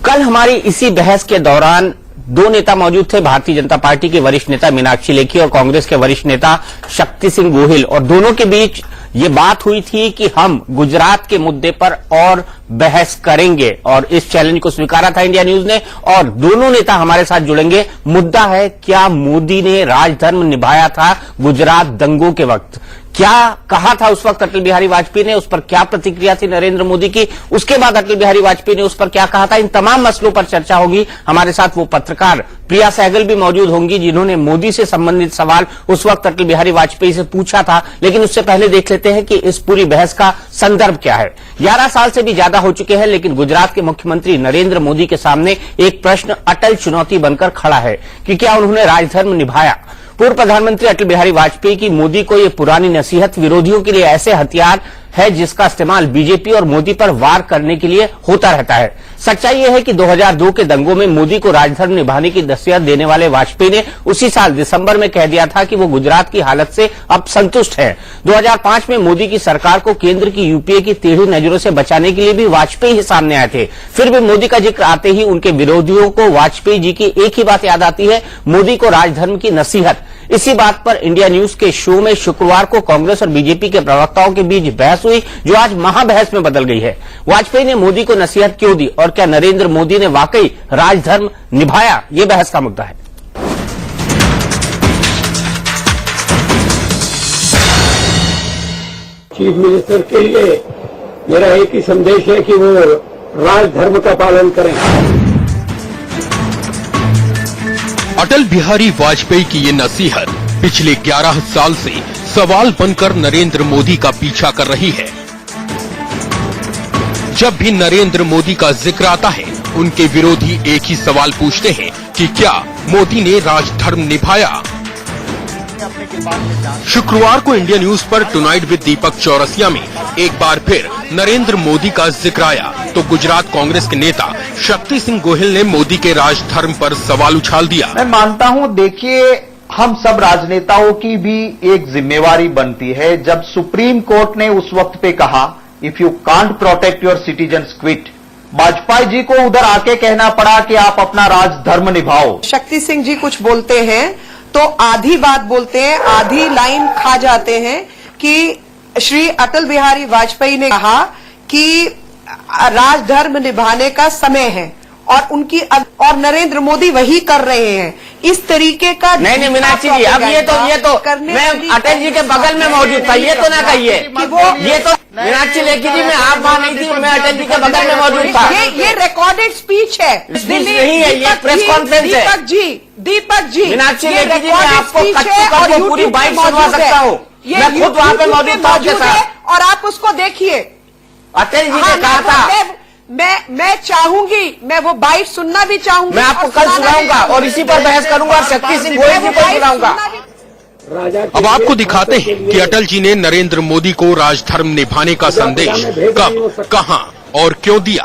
कल हमारी इसी बहस के दौरान दो नेता मौजूद थे, भारतीय जनता पार्टी के वरिष्ठ नेता मीनाक्षी लेखी और कांग्रेस के वरिष्ठ नेता शक्ति सिंह गोहिल, और दोनों के बीच ये बात हुई थी कि हम गुजरात के मुद्दे पर और बहस करेंगे, और इस चैलेंज को स्वीकारा था इंडिया न्यूज ने, और दोनों नेता हमारे साथ जुड़ेंगे। मुद्दा है, क्या मोदी ने राजधर्म निभाया था गुजरात दंगों के वक्त? क्या कहा था उस वक्त अटल बिहारी वाजपेयी ने? उस पर क्या प्रतिक्रिया थी नरेंद्र मोदी की? उसके बाद अटल बिहारी वाजपेयी ने उस पर क्या कहा था? इन तमाम मसलों पर चर्चा होगी। हमारे साथ वो पत्रकार प्रिया सहगल भी मौजूद होंगी जिन्होंने मोदी से संबंधित सवाल उस वक्त अटल बिहारी वाजपेयी से पूछा था। लेकिन उससे पहले देख लेते हैं कि इस पूरी बहस का संदर्भ क्या है। 11 साल से भी ज्यादा हो चुके हैं, लेकिन गुजरात के मुख्यमंत्री नरेंद्र मोदी के सामने एक प्रश्न अटल चुनौती बनकर खड़ा है कि क्या उन्होंने राजधर्म निभाया? पूर्व प्रधानमंत्री अटल बिहारी वाजपेयी की मोदी को ये पुरानी नसीहत विरोधियों के लिए ऐसे हथियार है जिसका इस्तेमाल बीजेपी और मोदी पर वार करने के लिए होता रहता है। सच्चाई यह है कि 2002 के दंगों में मोदी को राजधर्म निभाने की नसीहत देने वाले वाजपेयी ने उसी साल दिसंबर में कह दिया था कि वो गुजरात की हालत से अब संतुष्ट है। 2005 में मोदी की सरकार को केंद्र की यूपीए की टेढ़ी नजरों से बचाने के लिए भी वाजपेयी ही सामने आए थे। फिर भी मोदी का जिक्र आते ही उनके विरोधियों को वाजपेयी जी की एक ही बात याद आती है, मोदी को राजधर्म की नसीहत। इसी बात पर इंडिया न्यूज के शो में शुक्रवार को कांग्रेस और बीजेपी के प्रवक्ताओं के बीच बहस हुई, जो आज महाबहस में बदल गई है। वाजपेयी ने मोदी को नसीहत क्यों दी और क्या नरेंद्र मोदी ने वाकई राजधर्म निभाया? ये बहस का मुद्दा है। चीफ मिनिस्टर के लिए मेरा एक ही संदेश है कि वो राजधर्म का पालन करें। अटल बिहारी वाजपेयी की ये नसीहत पिछले 11 साल से सवाल बनकर नरेंद्र मोदी का पीछा कर रही है। जब भी नरेंद्र मोदी का जिक्र आता है, उनके विरोधी एक ही सवाल पूछते हैं कि क्या मोदी ने राजधर्म निभाया? शुक्रवार को इंडिया न्यूज पर टुनाइट विद दीपक चौरसिया में एक बार फिर नरेंद्र मोदी का जिक्र आया तो गुजरात कांग्रेस के नेता शक्ति सिंह गोहिल ने मोदी के राजधर्म पर सवाल उछाल दिया। मैं मानता हूं, देखिए, हम सब राजनेताओं की भी एक जिम्मेवारी बनती है। जब सुप्रीम कोर्ट ने उस वक्त पे कहा if you can't protect your citizens quit, Vajpayee ji को उधर आके कहना पड़ा कि आप अपना राजधर्म निभाओ। शक्ति सिंह जी कुछ बोलते हैं तो आधी बात बोलते हैं, आधी लाइन खा जाते हैं कि श्री अटल बिहारी वाजपेयी ने कहा कि राजधर्म निभाने का समय है और नरेंद्र मोदी वही कर रहे हैं। इस तरीके का नहीं मीनाक्षी जी, अब ये तो मैं अटल जी के बगल में मौजूद था, ये तो ना कहिए कि वो ये तो मीनाक्षी लेखी जी, मैं आप वहां नहीं थी, मैं अटल जी के बगल में मौजूद था। ये रिकॉर्डेड स्पीच है, नहीं है, ये प्रेस कॉन्फ्रेंस है। दीपक जी, मीनाक्षी लेखी जी, मैं आपको कच्ची पूरी बाइट सुनवा सकता हूँ। मैं खुद वहां पे मौजूद था आपके साथ, और आप उसको देखिए। अटल जी ने कहा था, मैं चाहूंगी, मैं वो बाइट सुनना भी चाहूंगी। मैं आपको कल सुनाऊंगा और इसी पर बहस करूंगा और शक्ति सिंह गोहिल जी को सुनाऊंगा। अब आपको दिखाते हैं कि अटल जी ने नरेंद्र मोदी को राजधर्म निभाने का संदेश कब, कहां और क्यों दिया।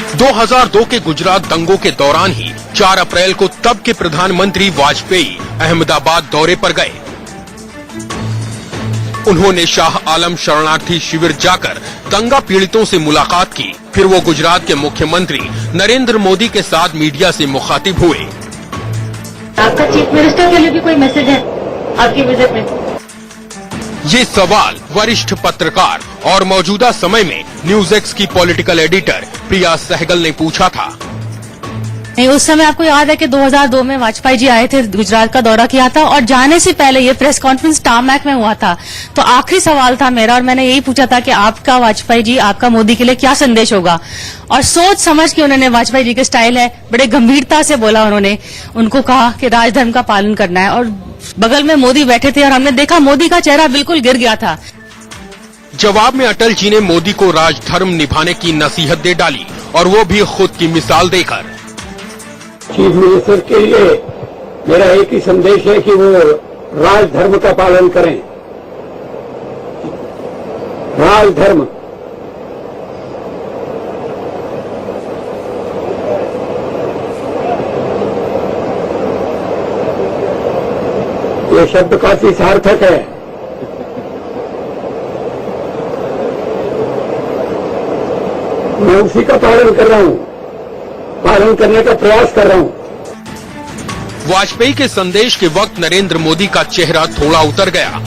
– 2002 के गुजरात दंगों के दौरान ही 4 अप्रैल को तब के प्रधानमंत्री वाजपेयी अहमदाबाद दौरे पर गए। उन्होंने शाह आलम शरणार्थी शिविर जाकर दंगा पीड़ितों से मुलाकात की। फिर वो गुजरात के मुख्यमंत्री नरेंद्र मोदी के साथ मीडिया से मुखातिब हुए। आपका चीफ मिनिस्टर के लिए भी कोई मैसेज है आपकी विजिट में? ये सवाल वरिष्ठ पत्रकार और मौजूदा समय में न्यूज एक्स की पॉलिटिकल एडिटर प्रिया सहगल ने पूछा था। नहीं, उस समय आपको याद है कि 2002 में वाजपेयी जी आए थे, गुजरात का दौरा किया था और जाने से पहले ये प्रेस कॉन्फ्रेंस टारमैक में हुआ था। तो आखिरी सवाल था मेरा और मैंने यही पूछा था कि आपका वाजपेयी जी, आपका मोदी के लिए क्या संदेश होगा। और सोच समझ के उन्होंने, वाजपेयी जी के स्टाइल है, बड़े गंभीरता से बोला उन्होंने। उनको कहा कि राजधर्म का पालन करना है और बगल में मोदी बैठे थे और हमने देखा मोदी का चेहरा बिल्कुल गिर गया था। जवाब में अटल जी ने मोदी को राजधर्म निभाने की नसीहत दे डाली और वो भी खुद की मिसाल देकर। चीफ मिनिस्टर के लिए मेरा एक ही संदेश है कि वो राजधर्म का पालन करें। राजधर्म ये शब्द काफी सार्थक है। मैं उसी का पालन कर रहा हूं, पालन करने का प्रयास कर रहा हूं। वाजपेयी के संदेश के वक्त नरेंद्र मोदी का चेहरा थोड़ा उतर गया।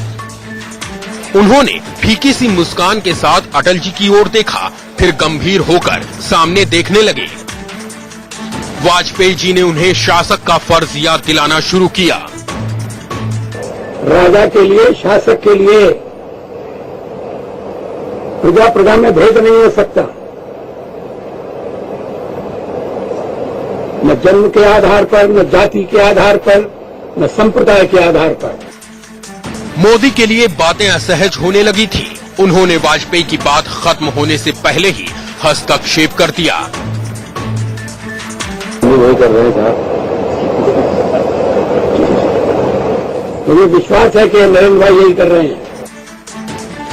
उन्होंने फीकी सी मुस्कान के साथ अटल जी की ओर देखा, फिर गंभीर होकर सामने देखने लगे। वाजपेयी जी ने उन्हें शासक का फर्ज याद दिलाना शुरू किया। राजा के लिए, शासक के लिए प्रजा प्रजा में भेद नहीं हो सकता। न जन्म के आधार पर, न जाति के आधार पर, न संप्रदाय के आधार पर। मोदी के लिए बातें असहज होने लगी थी। उन्होंने वाजपेयी की बात खत्म होने से पहले ही हस्तक्षेप कर दिया। वही कर रहे हैं साहब। मुझे विश्वास है कि नरेंद्र भाई यही कर रहे हैं।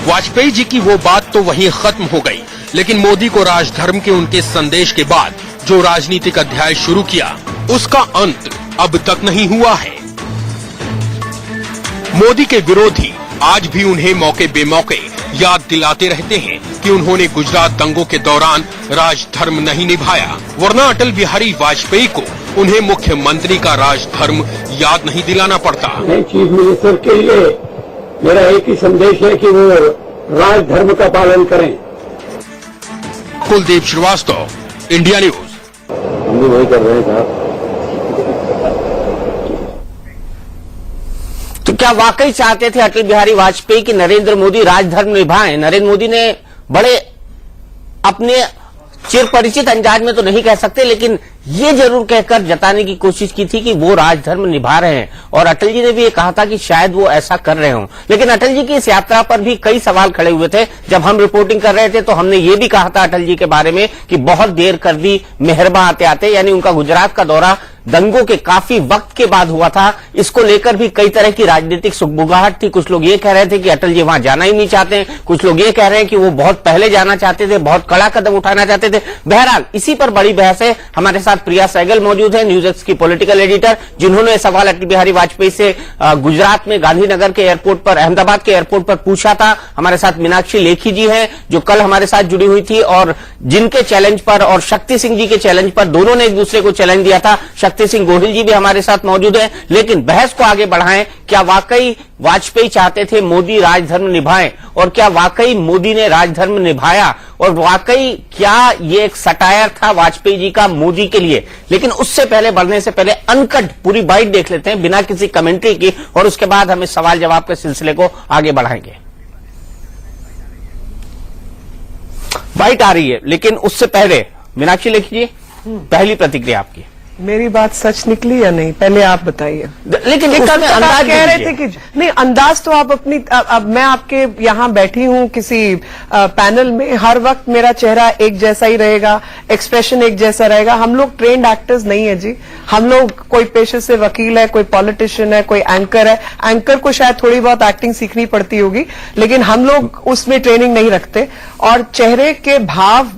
वाजपेयी जी की वो बात तो वहीं खत्म हो गई, लेकिन मोदी को राजधर्म के उनके संदेश के बाद जो राजनीतिक अध्याय शुरू किया, उसका अंत अब तक नहीं हुआ है। मोदी के विरोधी आज भी उन्हें मौके बेमौके याद दिलाते रहते हैं कि उन्होंने गुजरात दंगों के दौरान राजधर्म नहीं निभाया, वरना अटल बिहारी वाजपेयी को उन्हें मुख्यमंत्री का राजधर्म याद नहीं दिलाना पड़ता। चीफ मिनिस्टर के लिए मेरा एक ही संदेश है कि वो राजधर्म का पालन करें। Kuldeep Shrivastava, India news. हम भी वही कर रहे हैं साहब। तो क्या वाकई चाहते थे अटल बिहारी वाजपेयी कि नरेंद्र मोदी राजधर्म निभाएं? नरेंद्र मोदी ने बड़े अपने चिरपरिचित अंदाज में तो नहीं कह सकते, लेकिन ये जरूर कहकर जताने की कोशिश की थी कि वो राजधर्म निभा रहे हैं। और अटल जी ने भी ये कहा था कि शायद वो ऐसा कर रहे हों। लेकिन अटल जी की इस यात्रा पर भी कई सवाल खड़े हुए थे। जब हम रिपोर्टिंग कर रहे थे तो हमने ये भी कहा था अटल जी के बारे में कि बहुत देर कर दी मेहरबा आते आते, यानी उनका गुजरात का दौरा दंगों के काफी वक्त के बाद हुआ था। इसको लेकर भी कई तरह की राजनीतिक सुगबुगाहट थी। कुछ लोग ये कह रहे थे कि अटल जी वहां जाना ही नहीं चाहते, कुछ लोग ये कह रहे हैं कि वो बहुत पहले जाना चाहते थे, बहुत कड़ा कदम उठाना चाहते थे। बहरहाल इसी पर बड़ी बहस है। हमारे साथ प्रिया सहगल मौजूद है, न्यूज एक्स की पॉलिटिकल एडिटर, जिन्होंने सवाल अटल बिहारी वाजपेयी से गुजरात में गांधीनगर के एयरपोर्ट पर, अहमदाबाद के एयरपोर्ट पर पूछा था। हमारे साथ मीनाक्षी लेखी जी हैं जो कल हमारे साथ जुड़ी हुई थी और जिनके चैलेंज पर और शक्ति सिंह जी के चैलेंज पर दोनों ने एक दूसरे को चैलेंज दिया था। शक्ति सिंह गोहिल जी भी हमारे साथ मौजूद हैं। लेकिन बहस को आगे बढ़ाएं, क्या वाकई वाजपेयी चाहते थे मोदी राजधर्म निभाएं और क्या वाकई मोदी ने राजधर्म निभाया और वाकई क्या ये एक सटायर था वाजपेयी जी का मोदी के लिए? लेकिन उससे पहले बढ़ने से पहले अनकट पूरी बाइट देख लेते हैं बिना किसी कमेंट्री की और उसके बाद हम इस सवाल जवाब के सिलसिले को आगे बढ़ाएंगे। बाइट आ रही है, लेकिन उससे पहले मीनाक्षी लिखिए पहली प्रतिक्रिया आपकी। मेरी बात सच निकली या नहीं, पहले आप बताइए। लेकिन अंदाज कह रहे थे कि नहीं, अंदाज तो आप अपनी, अब मैं आपके यहाँ बैठी हूँ किसी पैनल में, हर वक्त मेरा चेहरा एक जैसा ही रहेगा, एक्सप्रेशन एक जैसा रहेगा। हम लोग ट्रेंड एक्टर्स नहीं है जी। हम लोग कोई पेशे से वकील है, कोई पॉलिटिशियन है, कोई एंकर है। एंकर को शायद थोड़ी बहुत एक्टिंग सीखनी पड़ती होगी, लेकिन हम लोग उसमें ट्रेनिंग नहीं रखते और चेहरे के भाव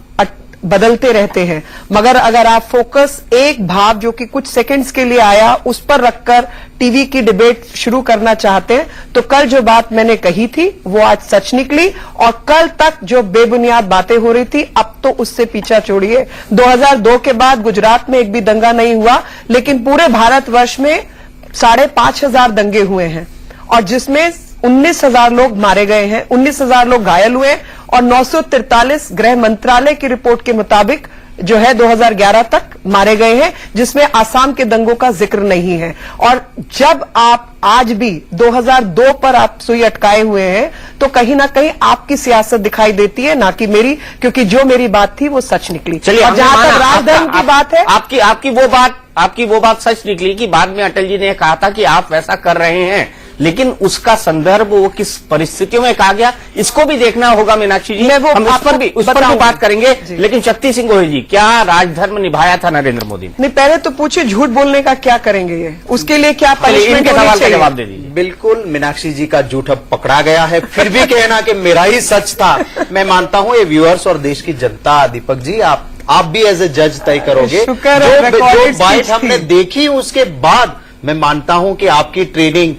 बदलते रहते हैं। मगर अगर आप फोकस एक भाव जो कि कुछ सेकंड्स के लिए आया उस पर रखकर टीवी की डिबेट शुरू करना चाहते हैं तो कल जो बात मैंने कही थी वो आज सच निकली और कल तक जो बेबुनियाद बातें हो रही थी अब तो उससे पीछा छोड़िए। 2002 के बाद गुजरात में एक भी दंगा नहीं हुआ, लेकिन पूरे भारतवर्ष में 5,500 दंगे हुए हैं और जिसमें 19,000 लोग मारे गए हैं, 19,000 लोग घायल हुए और 943 गृह मंत्रालय की रिपोर्ट के मुताबिक जो है 2011 तक मारे गए हैं, जिसमें आसाम के दंगों का जिक्र नहीं है। और जब आप आज भी 2002 पर आप सुई अटकाए हुए हैं तो कहीं ना कहीं आपकी सियासत दिखाई देती है, ना कि मेरी, क्योंकि जो मेरी बात थी वो सच निकली। चलिए, और जहां तक राजधर्म की बात है, आपकी वो बात सच निकली कि बाद में अटल जी ने कहा था कि आप वैसा कर रहे हैं, लेकिन उसका संदर्भ वो किस परिस्थितियों में कहा गया इसको भी देखना होगा मीनाक्षी जी। हम उस पर भी बात करेंगे। लेकिन शक्ति सिंह गोहिल जी, क्या राजधर्म निभाया था नरेंद्र मोदी ने? नहीं, पहले तो पूछिए झूठ बोलने का क्या करेंगे ये, उसके लिए क्या पनिशमेंट होनी चाहिए? जवाब दे दीजिए। बिल्कुल, मीनाक्षी जी का झूठ अब पकड़ा गया है, फिर भी कहना कि मेरा ही सच था। मैं मानता हूं ये व्यूअर्स और देश की जनता, दीपक जी आप भी एज ए जज तय करोगे। जो बाइट हमने देखी उसके बाद मैं मानता हूं कि आपकी ट्रेनिंग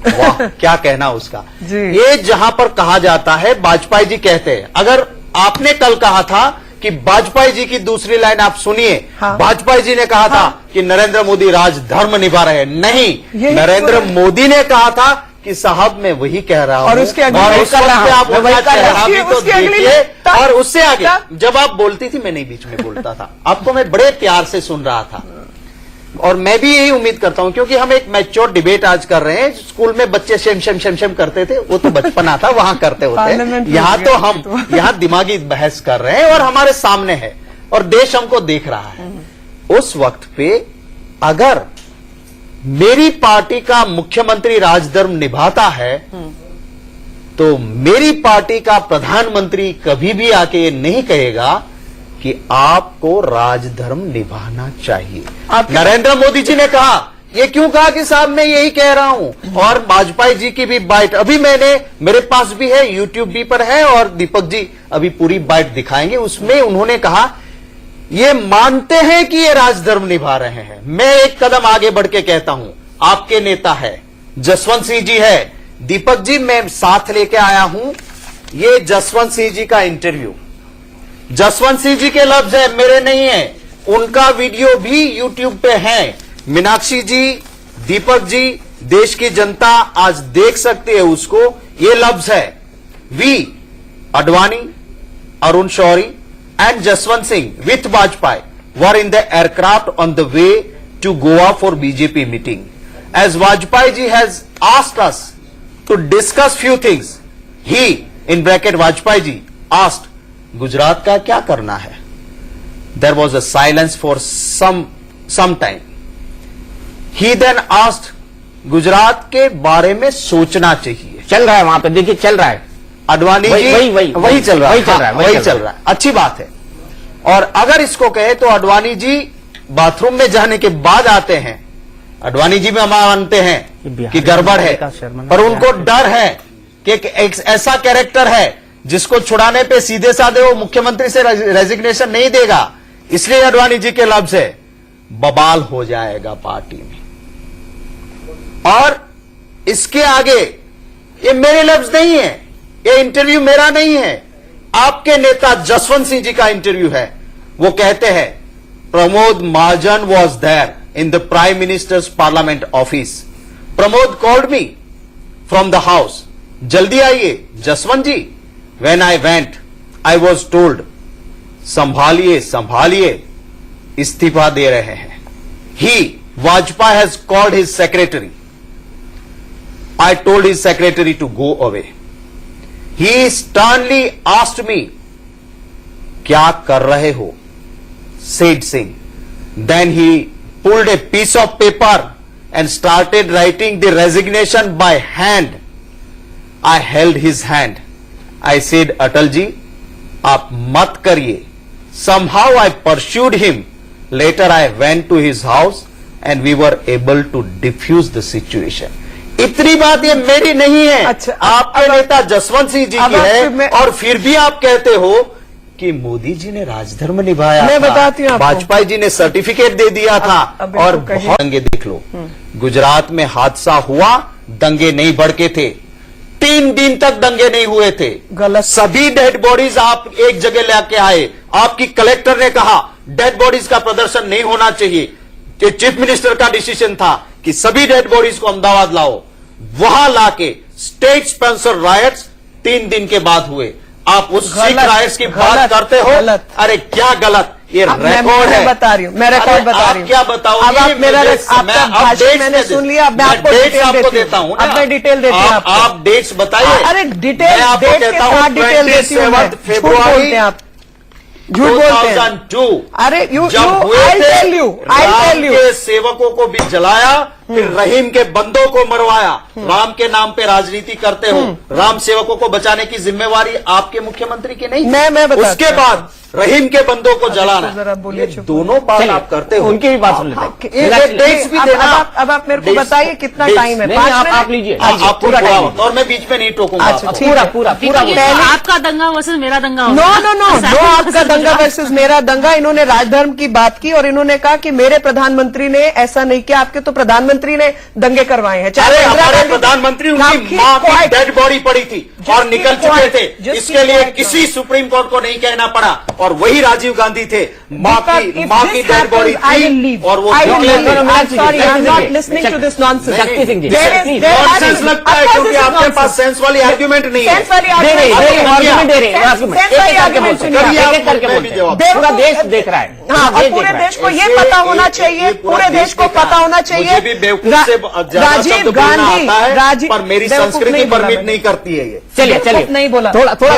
वाह, क्या कहना उसका। जी। ये जहां पर कहा जाता है, वाजपेयी जी कहते हैं, अगर आपने कल कहा था कि वाजपेयी जी की दूसरी लाइन आप सुनिए, हाँ। वाजपेयी जी ने कहा था कि नरेंद्र मोदी राजधर्म निभा रहे हैं। नहीं, यही नरेंद्र तो- मोदी ने कहा था कि साहब मैं वही कह रहा हूं, और उसके अगले- और वही उस कर वक्त रहा पे हूं, आप मैं वही उनका कर रहा हूं। चेहरा भी तो उसके अगले- देखिए, तब- और उससे आगे तब- जब आप बोलती थी मैं नहीं बीच में बोलता था, आपको मैं बड़े प्यार से सुन रहा था। और मैं भी यही उम्मीद करता हूं, क्योंकि हम एक मैच्योर डिबेट आज कर रहे हैं। स्कूल में बच्चे शेम शेम शेम शेम करते थे, वो तो बचपना था, वहां करते होते। पार्लियामेंट में यहाँ हो तो गया। हम यहाँ दिमागी बहस कर रहे हैं और हमारे सामने है और देश हमको देख रहा है। उस वक्त पे अगर मेरी पार्टी का मुख्यमंत्री राजधर्म निभाता है तो मेरी पार्टी का प्रधानमंत्री कभी भी आके ये नहीं कहेगा कि आपको राजधर्म निभाना चाहिए। नरेंद्र मोदी जी ने कहा, ये क्यों कहा कि साहब मैं यही कह रहा हूं। और वाजपेयी जी की भी बाइट अभी मेरे पास भी है, यूट्यूब भी पर है, और दीपक जी अभी पूरी बाइट दिखाएंगे। उसमें उन्होंने कहा ये मानते हैं कि ये राजधर्म निभा रहे हैं। मैं एक कदम आगे बढ़ के कहता हूं, आपके नेता है जसवंत सिंह जी है। दीपक जी मैं साथ लेके आया हूं, ये जसवंत सिंह जी का इंटरव्यू। जसवंत सिंह जी के लफ्ज है, मेरे नहीं है। उनका वीडियो भी यूट्यूब पे है। मीनाक्षी जी, दीपक जी, देश की जनता आज देख सकती है उसको। ये लफ्ज है, वी Advani, Arun Shourie and Jaswant Singh with Vajpayee were in the aircraft on the way to Goa for BJP meeting. As Vajpayee ji has asked us to discuss few things, he, in bracket Vajpayee ji, asked, Gujarat का क्या करना है? There was a silence for some time. He then asked, Gujarat के बारे में सोचना चाहिए। चल रहा है वहां पे, देखिए चल रहा है। अडवाणी जी वही चल रहा है, वही चल रहा है। अच्छी बात है। और अगर इसको कहे तो अडवाणी जी बाथरूम में जाने के बाद आते हैं। अडवाणी जी में हम मानते हैं कि गड़बड़ है, पर उनको डर है कि एक ऐसा कैरेक्टर है जिसको छुड़ाने पे सीधे साधे वो मुख्यमंत्री से रेजिग्नेशन नहीं देगा। इसलिए अडवाणी जी के लफ्ज है, बवाल हो जाएगा पार्टी में। और इसके आगे ये मेरे लफ्ज नहीं है, ये इंटरव्यू मेरा नहीं है, आपके नेता जसवंत सिंह जी का इंटरव्यू है। वो कहते हैं, Pramod Mahajan was there in the prime minister's parliament office. Pramod called me from the house, जल्दी आइए Jaswant ji. When I went I was told, संभालिए संभालिए, इस्तीफा दे रहे हैं। He Vajpayee has called his secretary. I told his secretary to go away. He sternly asked me, क्या कर रहे हो? said Singh. Then he pulled a piece of paper and started writing the resignation by hand. I held his hand. I said, Atal ji, आप मत करिए. Somehow I pursued him. Later I went to his house and we were able to diffuse the situation. इतनी बात ये मेरी नहीं है, अच्छा, आपके नेता जसवंत सिंह जी अब की है। मैं- और फिर भी आप कहते हो कि मोदी जी ने राजधर्म निभाया मैं था। बताती हूं आपको। वाजपेयी जी ने सर्टिफिकेट दे दिया था। अब और इनको कहिए। बहुत दंगे देख लो, गुजरात में हादसा हुआ, दंगे नहीं भड़के थे। 3 दिन तक दंगे नहीं हुए थे। गलत। सभी डेड बॉडीज आप एक जगह लेके आए। आपकी कलेक्टर ने कहा डेड बॉडीज का प्रदर्शन नहीं होना चाहिए। ये चीफ मिनिस्टर का डिसीजन था कि सभी डेड बॉडीज को अहमदाबाद लाओ। वहां लाके स्टेट स्पॉन्सर रायट्स 3 दिन के बाद हुए। आप उस सिख रायट्स की बात करते हो। गलत। अरे क्या गलत, ये अब रिकॉर्ड है। मैं बता रही हूँ, मैं रिकॉर्ड बता रही हूँ। क्या बताओ, अब आप मेरा आपका भाषण मैंने सुन लिया, अब मैं आपको डिटेल आपको देती देता हूँ हूँ। ना। अब मैं डिटेल देती हूँ आपको। आप डेट्स बताइए। अरे डिटेल, मैं आपको डेट के कहता हूँ साथ डिटेल देती हूँ मैं। 27 झूठ बोलते हैं आप, झूठ बोलते हैं। 2002 अरे जब I'll हुए थे, tell you, I'll Ram tell you। के सेवकों को भी जलाया, फिर रहीम के बंदों को मरवाया। राम के नाम पे राजनीति करते हो। राम सेवकों को बचाने की जिम्मेवारी आपके मुख्यमंत्री की नहीं। मैं बताती उसके हूँ। बाद रहीम के बंदों को जलाना, जरा बोलिए, ये चुप। दोनों बात आप करते हो। उनकी भी बात सुन लेते हैं। एक डेट्स भी देना। अब आप मेरे को डेट्स- बताइए कितना डेट्स- टाइम है? नहीं, 5 आप मिनट? लीजिए आपको पूरा पूरा टाइम वक्त, और मैं बीच में नहीं टोकूंगा अच्छा, आपको। ठीक है। पूरा ये आपका दंगा वर्सेस मेरा दंगा नो होगा। नो नो नो, आपका दंगा वर्सेस मेरा दंगा। इन्होंने राजधर्म की बात की और इन्होंने कहा कि मेरे प्रधानमंत्री ने ऐसा नहीं किया। आपके तो प्रधानमंत्री प्रधानमंत्री ने दंगे करवाए हैं। अरे हमारे प्रधानमंत्री उनकी मां की डेड बॉडी पड़ी थी और निकल चुके थे, इसके लिए किसी सुप्रीम कोर्ट को नहीं कहना पड़ा, और वही राजीव गांधी थे। मां की डेड बॉडी थी और वो sorry, I am not listening to this nonsense. Shakti Singh ji, nonsense लगता है क्योंकि आपके पास सेंस वाली आर्ग्यूमेंट नहीं है। सेंस वाली पूरा देश देख रहा है। हाँ, और पूरे देश को ये पता होना चाहिए, पूरे देश को पता होना चाहिए। मुझे भी बेवकूफ से राजीव गांधी, पर मेरी संस्कृति परमिट नहीं करती है ये। चलिए नहीं बोला, थोड़ा कूल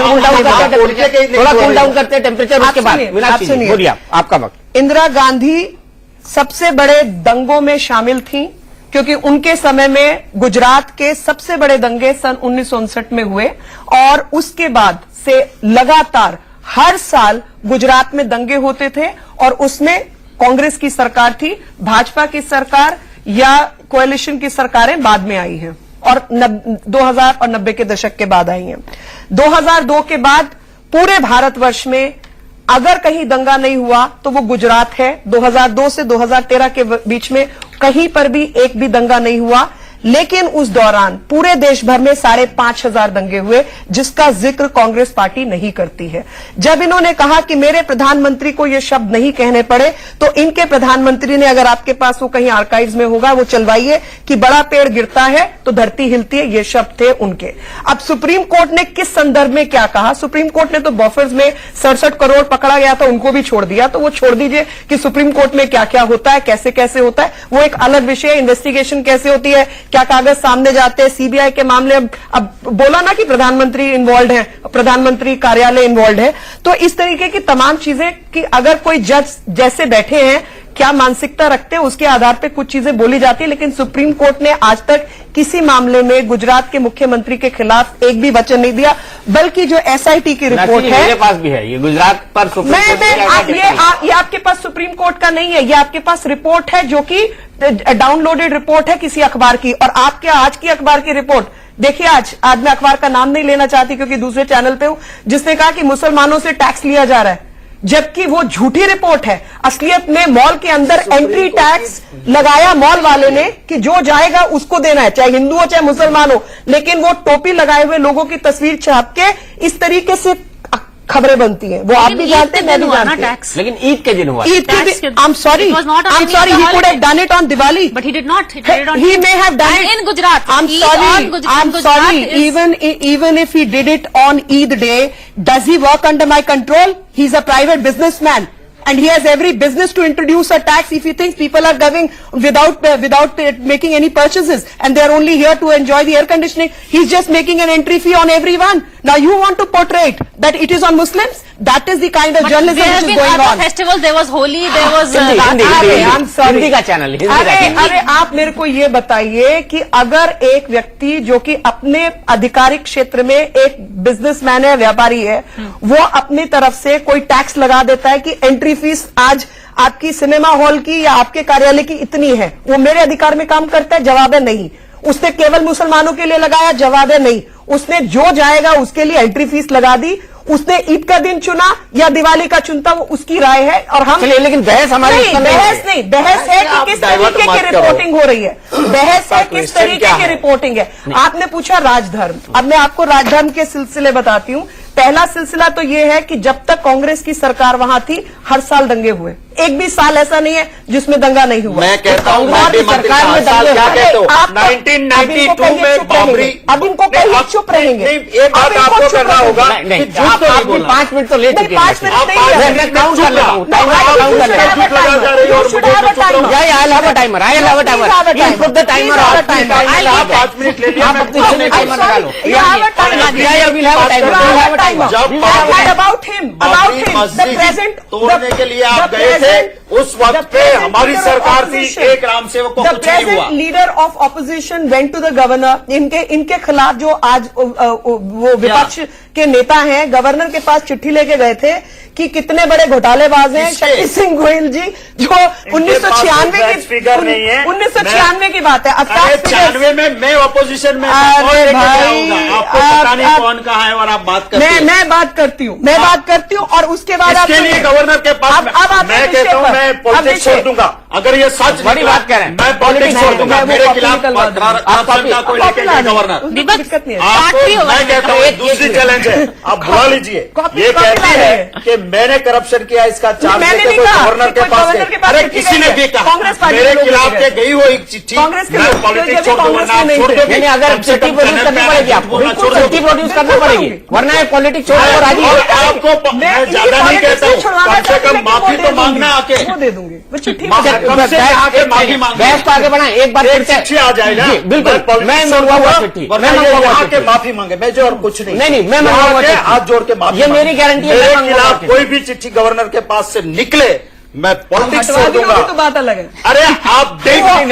डाउन करते हैं टेम्परेचर, उसके बाद मीनाक्षी जी बोलिए, आपका वक्त। इंदिरा गांधी सबसे बड़े दंगों में शामिल थीं, क्योंकि उनके समय में गुजरात के सबसे बड़े दंगे सन 1959 में हुए, और उसके बाद से लगातार हर साल गुजरात में दंगे होते थे, और उसमें कांग्रेस की सरकार थी, भाजपा की सरकार या कोएलिशन की सरकारें बाद में आई हैं, और 2000 और 90 के दशक के बाद आई हैं। 2002 के बाद पूरे भारतवर्ष में अगर कहीं दंगा नहीं हुआ तो वो गुजरात है। 2002 से 2013 के बीच में कहीं पर भी एक भी दंगा नहीं हुआ, लेकिन उस दौरान पूरे देश भर में 5,500 दंगे हुए, जिसका जिक्र कांग्रेस पार्टी नहीं करती है। जब इन्होंने कहा कि मेरे प्रधानमंत्री को ये शब्द नहीं कहने पड़े, तो इनके प्रधानमंत्री ने, अगर आपके पास वो कहीं आर्काइव्स में होगा, वो चलवाइए कि बड़ा पेड़ गिरता है तो धरती हिलती है, ये शब्द थे उनके। अब सुप्रीम कोर्ट ने किस संदर्भ में क्या कहा? सुप्रीम कोर्ट ने तो बॉफर्स में 67 करोड़ पकड़ा गया था, उनको भी छोड़ दिया, तो वो छोड़ दीजिए कि सुप्रीम कोर्ट में क्या क्या होता है, कैसे कैसे होता है, वो एक अलग विषय है। इन्वेस्टिगेशन कैसे होती है, क्या कागज सामने जाते हैं, सीबीआई के मामले। अब बोला ना कि प्रधानमंत्री इन्वॉल्व है, प्रधानमंत्री कार्यालय इन्वॉल्व है, तो इस तरीके की तमाम चीजें कि अगर कोई जज जैसे बैठे हैं, क्या मानसिकता रखते हैं, उसके आधार पर कुछ चीजें बोली जाती है। लेकिन सुप्रीम कोर्ट ने आज तक किसी मामले में गुजरात के मुख्यमंत्री के खिलाफ एक भी वचन नहीं दिया, बल्कि जो एसआईटी की रिपोर्ट है, मेरे पास भी है ये गुजरात पर ये आपके पास सुप्रीम कोर्ट का नहीं है, ये आपके पास रिपोर्ट है जो कि डाउनलोडेड रिपोर्ट है किसी अखबार की। और आपके आज की अखबार की रिपोर्ट देखिए, आज मैं अखबार का नाम नहीं लेना चाहती क्योंकि दूसरे चैनल पे हूं, जिसने कहा कि मुसलमानों से टैक्स लिया जा रहा है, जबकि वो झूठी रिपोर्ट है। असलियत में मॉल के अंदर एंट्री टैक्स लगाया मॉल वाले ने कि जो जाएगा उसको देना है, चाहे हिंदू हो चाहे मुसलमान हो, लेकिन वो टोपी लगाए हुए लोगों की तस्वीर छाप के इस तरीके से खबरें बनती हैं। वो आप भी जानते हैं, मैं भी जानती हूं। लेकिन ईद के दिन हुआ, ईद के दिन, I'm sorry, he could have done it on Diwali, but he did not. He may have done it in Gujarat. I'm sorry, even if he did it on Eid day, does he work under my control? He's a private businessman, and he has every business to introduce a tax if he thinks people are going without making any purchases, and they are only here to enjoy the air conditioning. He's just making an entry fee on everyone. Now you want to portray it that it is on Muslims? That is the kind of journalism which is going on. Festivals, there was Holi, there was. I'm sorry. Hindi का channel, अरे आप मेरे को ये बताइए कि अगर एक व्यक्ति जो कि अपने आधिकारिक क्षेत्र में एक बिजनेसमैन है, व्यापारी है, वो अपनी तरफ से कोई टैक्स लगा देता है कि एंट्री फीस आज आपकी सिनेमा हॉल की या आपके कार्यालय की इतनी है, वो मेरे अधिकार में काम करता है? जवाब है नहीं। उसने केवल मुसलमानों के लिए लगाया? जवाब है नहीं। उसने जो जाएगा उसके लिए एंट्री फीस लगा दी। उसने ईद का दिन चुना या दिवाली का चुनता, वो उसकी राय है। और हम लेकिन बहस हमारी बहस नहीं, बहस है कि किस तरीके की रिपोर्टिंग हो रही है, बहस है किस तरीके की रिपोर्टिंग है। आपने पूछा राजधर्म, अब मैं आपको राजधर्म के सिलसिले बताती हूँ। पहला सिलसिला तो यह है कि जब तक कांग्रेस की सरकार वहां थी, हर साल दंगे हुए, एक भी साल ऐसा नहीं है जिसमें दंगा नहीं हुआ। मैं कहता हूं, सरकार में दंगे हुए। 1992 में बाबरी, अब इनको कहीं चुप रहेंगे। एक बात आपको करना होगा, आपने 5 मिनट तो ले चुके हैं। 5 मिनट नहीं, काउंट कर लेता हूँ, timer, I have a timer, put the timer of, 5 minute ले लिया, टाइमर लगा लो, about him, the present, तोड़ने के लिए आप गए थे, उस वक्त पे हमारी सरकार थी, एक राम सेवक को कुछ नहीं हुआ। Leader of opposition went to the governor. इनके खिलाफ जो आज वो विपक्ष के नेता हैं, गवर्नर के पास चिट्ठी लेके गए थे कि कितने बड़े घोटालेबाज हैं शक्ति सिंह गोहिल जी, जो 1996 की बात है। 96 में मैं ऑपोजिशन में, अरे भाई आपको पता नहीं कौन कहा है और आप बात करते हैं। मैं बात करती हूँ, और उसके बाद इसके लिए गवर्नर के पास, मैं कहता हूँ मैं पॉलिटिक्स छोड़ दूंगा, अगर ये सच बड़ी निकला, बात कह रहे हैं। मैं पॉलिटिक्स छोड़ दूंगा। मैं वो मेरे खिलाफ political बात करप्शन का कोई लेके नहीं गवर्नर। दिक्कत नहीं है। आपको मैं कहता हूँ दूसरी चैलेंज है, आप बुला लीजिए। ये कहती है कि मैंने करप्शन किया, इसका चार्ज मैंने लेके नहीं कोई कहा गवर्नर के कि पास गवर्नर के गए। पास अरे चिट्ठी किसी ने गई भी है। कहा कांग्रेस पार्टी मेरे के लोग खिलाफ गए। के गई हो एक चिट्ठी, कांग्रेस के मैं लोग, पॉलिटिक्स जो छोड़ दूंगा कांग्रेस ना, आप में छोड़ नहीं दोगे। नहीं, अगर कम से चिट्ठी कम प्रोड्यूस करनी पड़ेगी आपको, बोलना छोड़ चिट्ठी दो। प्रोड्यूस करनी पड़ेगी, वरना ये पॉलिटिक्स छोड़ने को राजी और है। आपको मैं इनकी ज्यादा नहीं politics कहता हूँ, छुड़वाना कम से चाहती कम लेकिन माफी वो तो दे मांगना दूंगी। आके। वो दे दूंगी, वो चिट्ठी माफी कम से आके माफी मांग बहस को आगे बढ़ाएं, एक बार फिर से चिट्ठी आ जाए ना, जी, बिल्कुल मैं मंगवाऊंगा चिट्ठी, मैं मंगवाऊंगा यहाँ के चिट्ठी। माफी मांगे, मैं जो और कुछ नहीं। नहीं, मैं यहाँ मंगवाऊंगा के चिट्ठी। हाथ जोड़ के माफी ये मांगे। मेरी गारंटी है, मैं मेरे मंगवाऊंगा खिलाफ चिट्ठी। कोई भी चिट्ठी गवर्नर के पास से निकले, मैं पॉलिटिक्स हटवा छोड़ दी दूंगा। होगी तो बात अलग है। अरे आप देख वो नहीं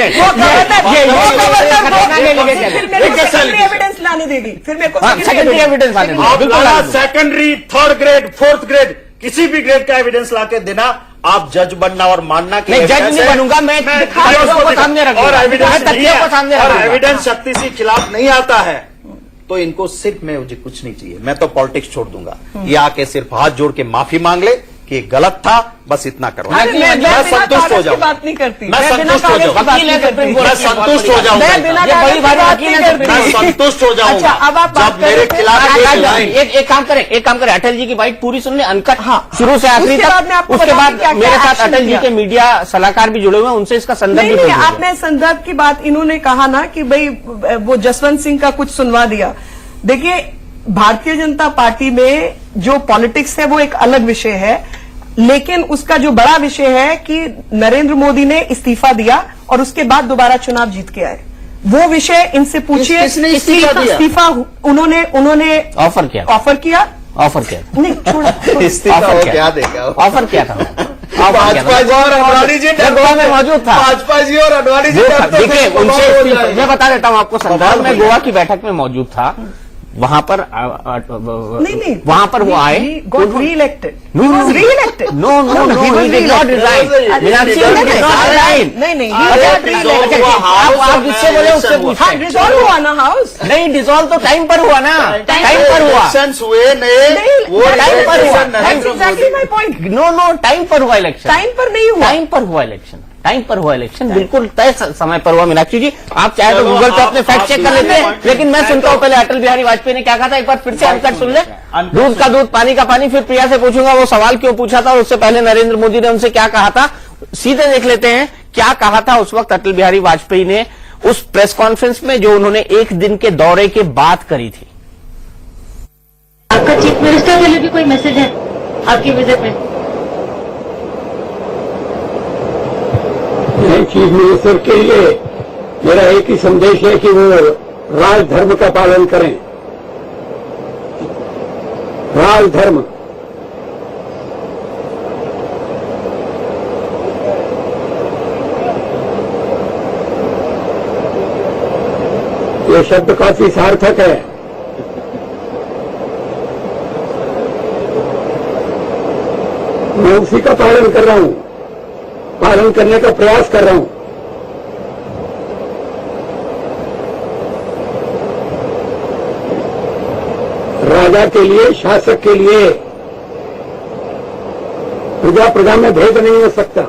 एविडेंस लाने देगी, फिर मेरे को सेकेंडरी एविडेंस आने दो। आप बिल्कुल लाना लाने दो। Secondary, third grade, fourth grade, किसी भी ग्रेड का एविडेंस लाके देना। आप जज बनना और मानना कि नहीं, जज evidence नहीं है। बनूंगा, मैं तथ्यों को सामने रखूंगा। और एविडेंस मैं नहीं तथ्यों है, को सामने और रखूंगा। एविडेंस शक्ति से खिलाफ नहीं आता है तो इनको सिर्फ मैं मुझे कुछ नहीं चाहिए, मैं तो पॉलिटिक्स छोड़ दूंगा। ये आके सिर्फ हाथ जोड़ के माफी मांग ले कि ये गलत था, बस इतना करो। अरे मैं बिना संतुष्ट हो कागज की जाऊंगा। बात नहीं करती। मैं संतुष्ट हो जाऊंगा। वकील है सुप्रीम कोर्ट मैं के, संतुष्ट हो मैं जाऊंगा। बिना ये बड़ी कागज की भारी बात वकील नहीं है करती। मैं संतुष्ट हो जाऊंगा। अच्छा, अब आप बात जब मेरे करें खिलाफ तो- एक लाइन एक काम करें, अटल जी की बाइट पूरी सुन ले, अनकट, हाँ। शुरू से आखिरी उसके बाद मैं तक। आपको उसके बताऊंगी बाद क्या-क्या मेरे साथ action अटल जी लिया। के मीडिया सलाहकार भी जुड़े हुए हैं, उनसे इसका संदर्भ नहीं भी नहीं, पूछिए। आपने संदर्भ की बात, इन्होंने कहा ना कि भाई वो जसवंत सिंह का कुछ सुनवा दिया। देखिए, भारतीय जनता पार्टी में जो पॉलिटिक्स है वो एक अलग विषय है, लेकिन उसका जो बड़ा विषय है कि नरेंद्र मोदी ने इस्तीफा दिया और उसके बाद दोबारा चुनाव जीत के आए। वो विषय इनसे पूछिए। किसने इस्तीफा दिया? इस्तीफा उन्होंने ऑफर किया ऑफर किया। नहीं, छोड़ो, इस्तीफा ऑफर वो किया। क्या देगा? ऑफर किया था, भाजपा जी और अडवाणी जी मैं गोवा में मौजूद था। भाजपा जी और अडवाणी जी देखिए, उनसे मैं बता देता हूँ आपको संदर्भ, मैं गोवा की बैठक में मौजूद था, वहां पर नहीं, वहां पर वो आए, got re-elected. No, no. He was re-elected. No, he did not resign. Meenakshi नहीं, he did not resign. नहीं, he अरे, got re-elected. आप जिससे बोले उससे पूछते हाँ, हैं। डिसॉल्व हुआ ना हाउस। नहीं, डिसॉल्व तो टाइम पर हुआ ना, टाइम पर हुआ। इलेक्शंस हुए नहीं, वो टाइम पर हुआ। Narendra Exactly my point. No, time पर हुआ इलेक्शन, टाइम पर नहीं हुआ। टाइम पर हुआ इलेक्शन, टाइम पर हुआ इलेक्शन, बिल्कुल तय समय पर हुआ। मीनाक्षी जी, आप चाहे तो चलो, गूगल पे आप- अपने फैक्ट आप चेक कर लेते हैं, point- लेकिन मैं सुनता हूं पहले अटल बिहारी वाजपेयी ने क्या कहा था, एक बार फिर से अनकट सुन ले। दूध का दूध, पानी का पानी। फिर प्रिया से पूछूंगा वो सवाल क्यों पूछा था और उससे पहले नरेंद्र मोदी ने उनसे क्या कहा था। सीधे देख लेते हैं क्या कहा था उस वक्त अटल बिहारी वाजपेयी ने उस प्रेस कॉन्फ्रेंस में जो उन्होंने एक दिन के दौरे के बाद करी थी। आपका चीफ मिनिस्टर के लिए भी कोई मैसेज है आपकी विजिट में? चीफ मिनिस्टर के लिए मेरा एक ही संदेश है कि वो राजधर्म का पालन करें। राजधर्म, ये शब्द काफी सार्थक है। मैं उसी का पालन कर रहा हूं, पालन करने का प्रयास कर रहा हूं। राजा के लिए, शासक के लिए प्रजा में भेद नहीं हो सकता।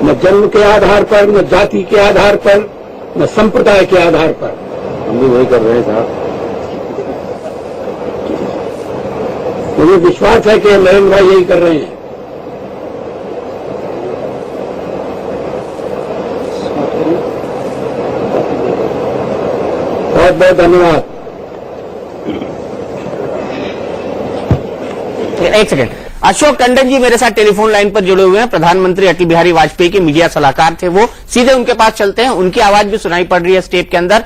न जन्म के आधार पर, न जाति के आधार पर, न संप्रदाय के आधार पर। हम भी वही कर रहे हैं साहब। मुझे विश्वास है कि नरेंद्र भाई यही कर रहे हैं। बहुत बहुत धन्यवाद। एक सेकंड, अशोक टंडन जी मेरे साथ टेलीफोन लाइन पर जुड़े हुए हैं। प्रधानमंत्री अटल बिहारी वाजपेयी के मीडिया सलाहकार थे वो। सीधे उनके पास चलते हैं, उनकी आवाज भी सुनाई पड़ रही है स्टेप के अंदर।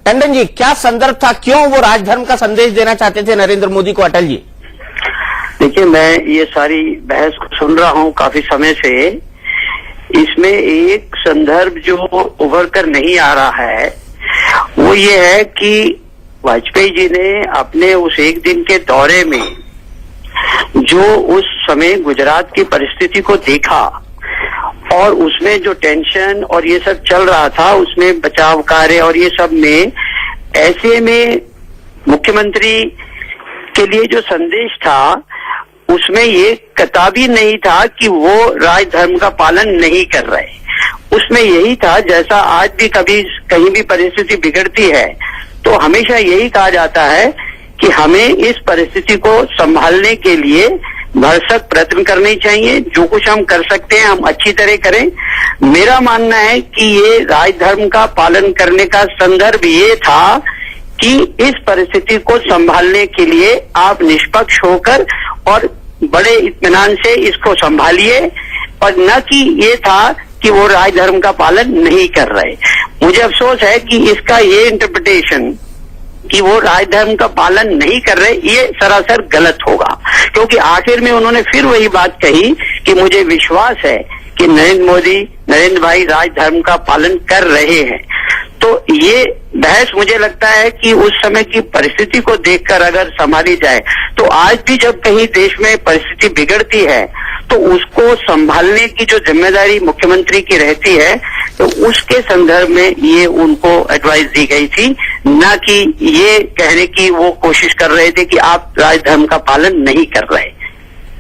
टंडन जी, क्या संदर्भ था, क्यों वो राजधर्म का संदेश देना चाहते थे नरेंद्र मोदी को अटल जी? देखिए, मैं ये सारी बहस को सुन रहा हूँ काफी समय से। इसमें एक संदर्भ जो उभर कर नहीं आ रहा है वो ये है कि वाजपेयी जी ने अपने उस एक दिन के दौरे में जो उस समय गुजरात की परिस्थिति को देखा और उसमें जो टेंशन और ये सब चल रहा था, उसमें बचाव कार्य और ये सब में, ऐसे में मुख्यमंत्री के लिए जो संदेश था उसमें ये कताबी नहीं था कि वो राजधर्म का पालन नहीं कर रहे। उसमें यही था, जैसा आज भी कभी कहीं भी परिस्थिति बिगड़ती है तो हमेशा यही कहा जाता है कि हमें इस परिस्थिति को संभालने के लिए भरसक प्रयत्न करने चाहिए। जो कुछ हम कर सकते हैं हम अच्छी तरह करें। मेरा मानना है कि ये राजधर्म का पालन करने का संदर्भ ये था कि इस परिस्थिति को संभालने के लिए आप निष्पक्ष होकर और बड़े इत्मीनान से इसको संभालिए, और न कि ये था कि वो राजधर्म का पालन नहीं कर रहे। मुझे अफसोस है कि इसका ये इंटरप्रिटेशन कि वो राजधर्म का पालन नहीं कर रहे, ये सरासर गलत होगा, क्योंकि आखिर में उन्होंने फिर वही बात कही कि मुझे विश्वास है कि नरेंद्र भाई राजधर्म का पालन कर रहे हैं। तो ये बहस मुझे लगता है कि उस समय की परिस्थिति को देखकर अगर संभाली जाए तो आज भी जब कहीं देश में परिस्थिति बिगड़ती है तो उसको संभालने की जो जिम्मेदारी मुख्यमंत्री की रहती है, तो उसके संदर्भ में ये उनको एडवाइस दी गई थी, न कि ये कहने की वो कोशिश कर रहे थे कि आप राजधर्म का पालन नहीं कर रहे।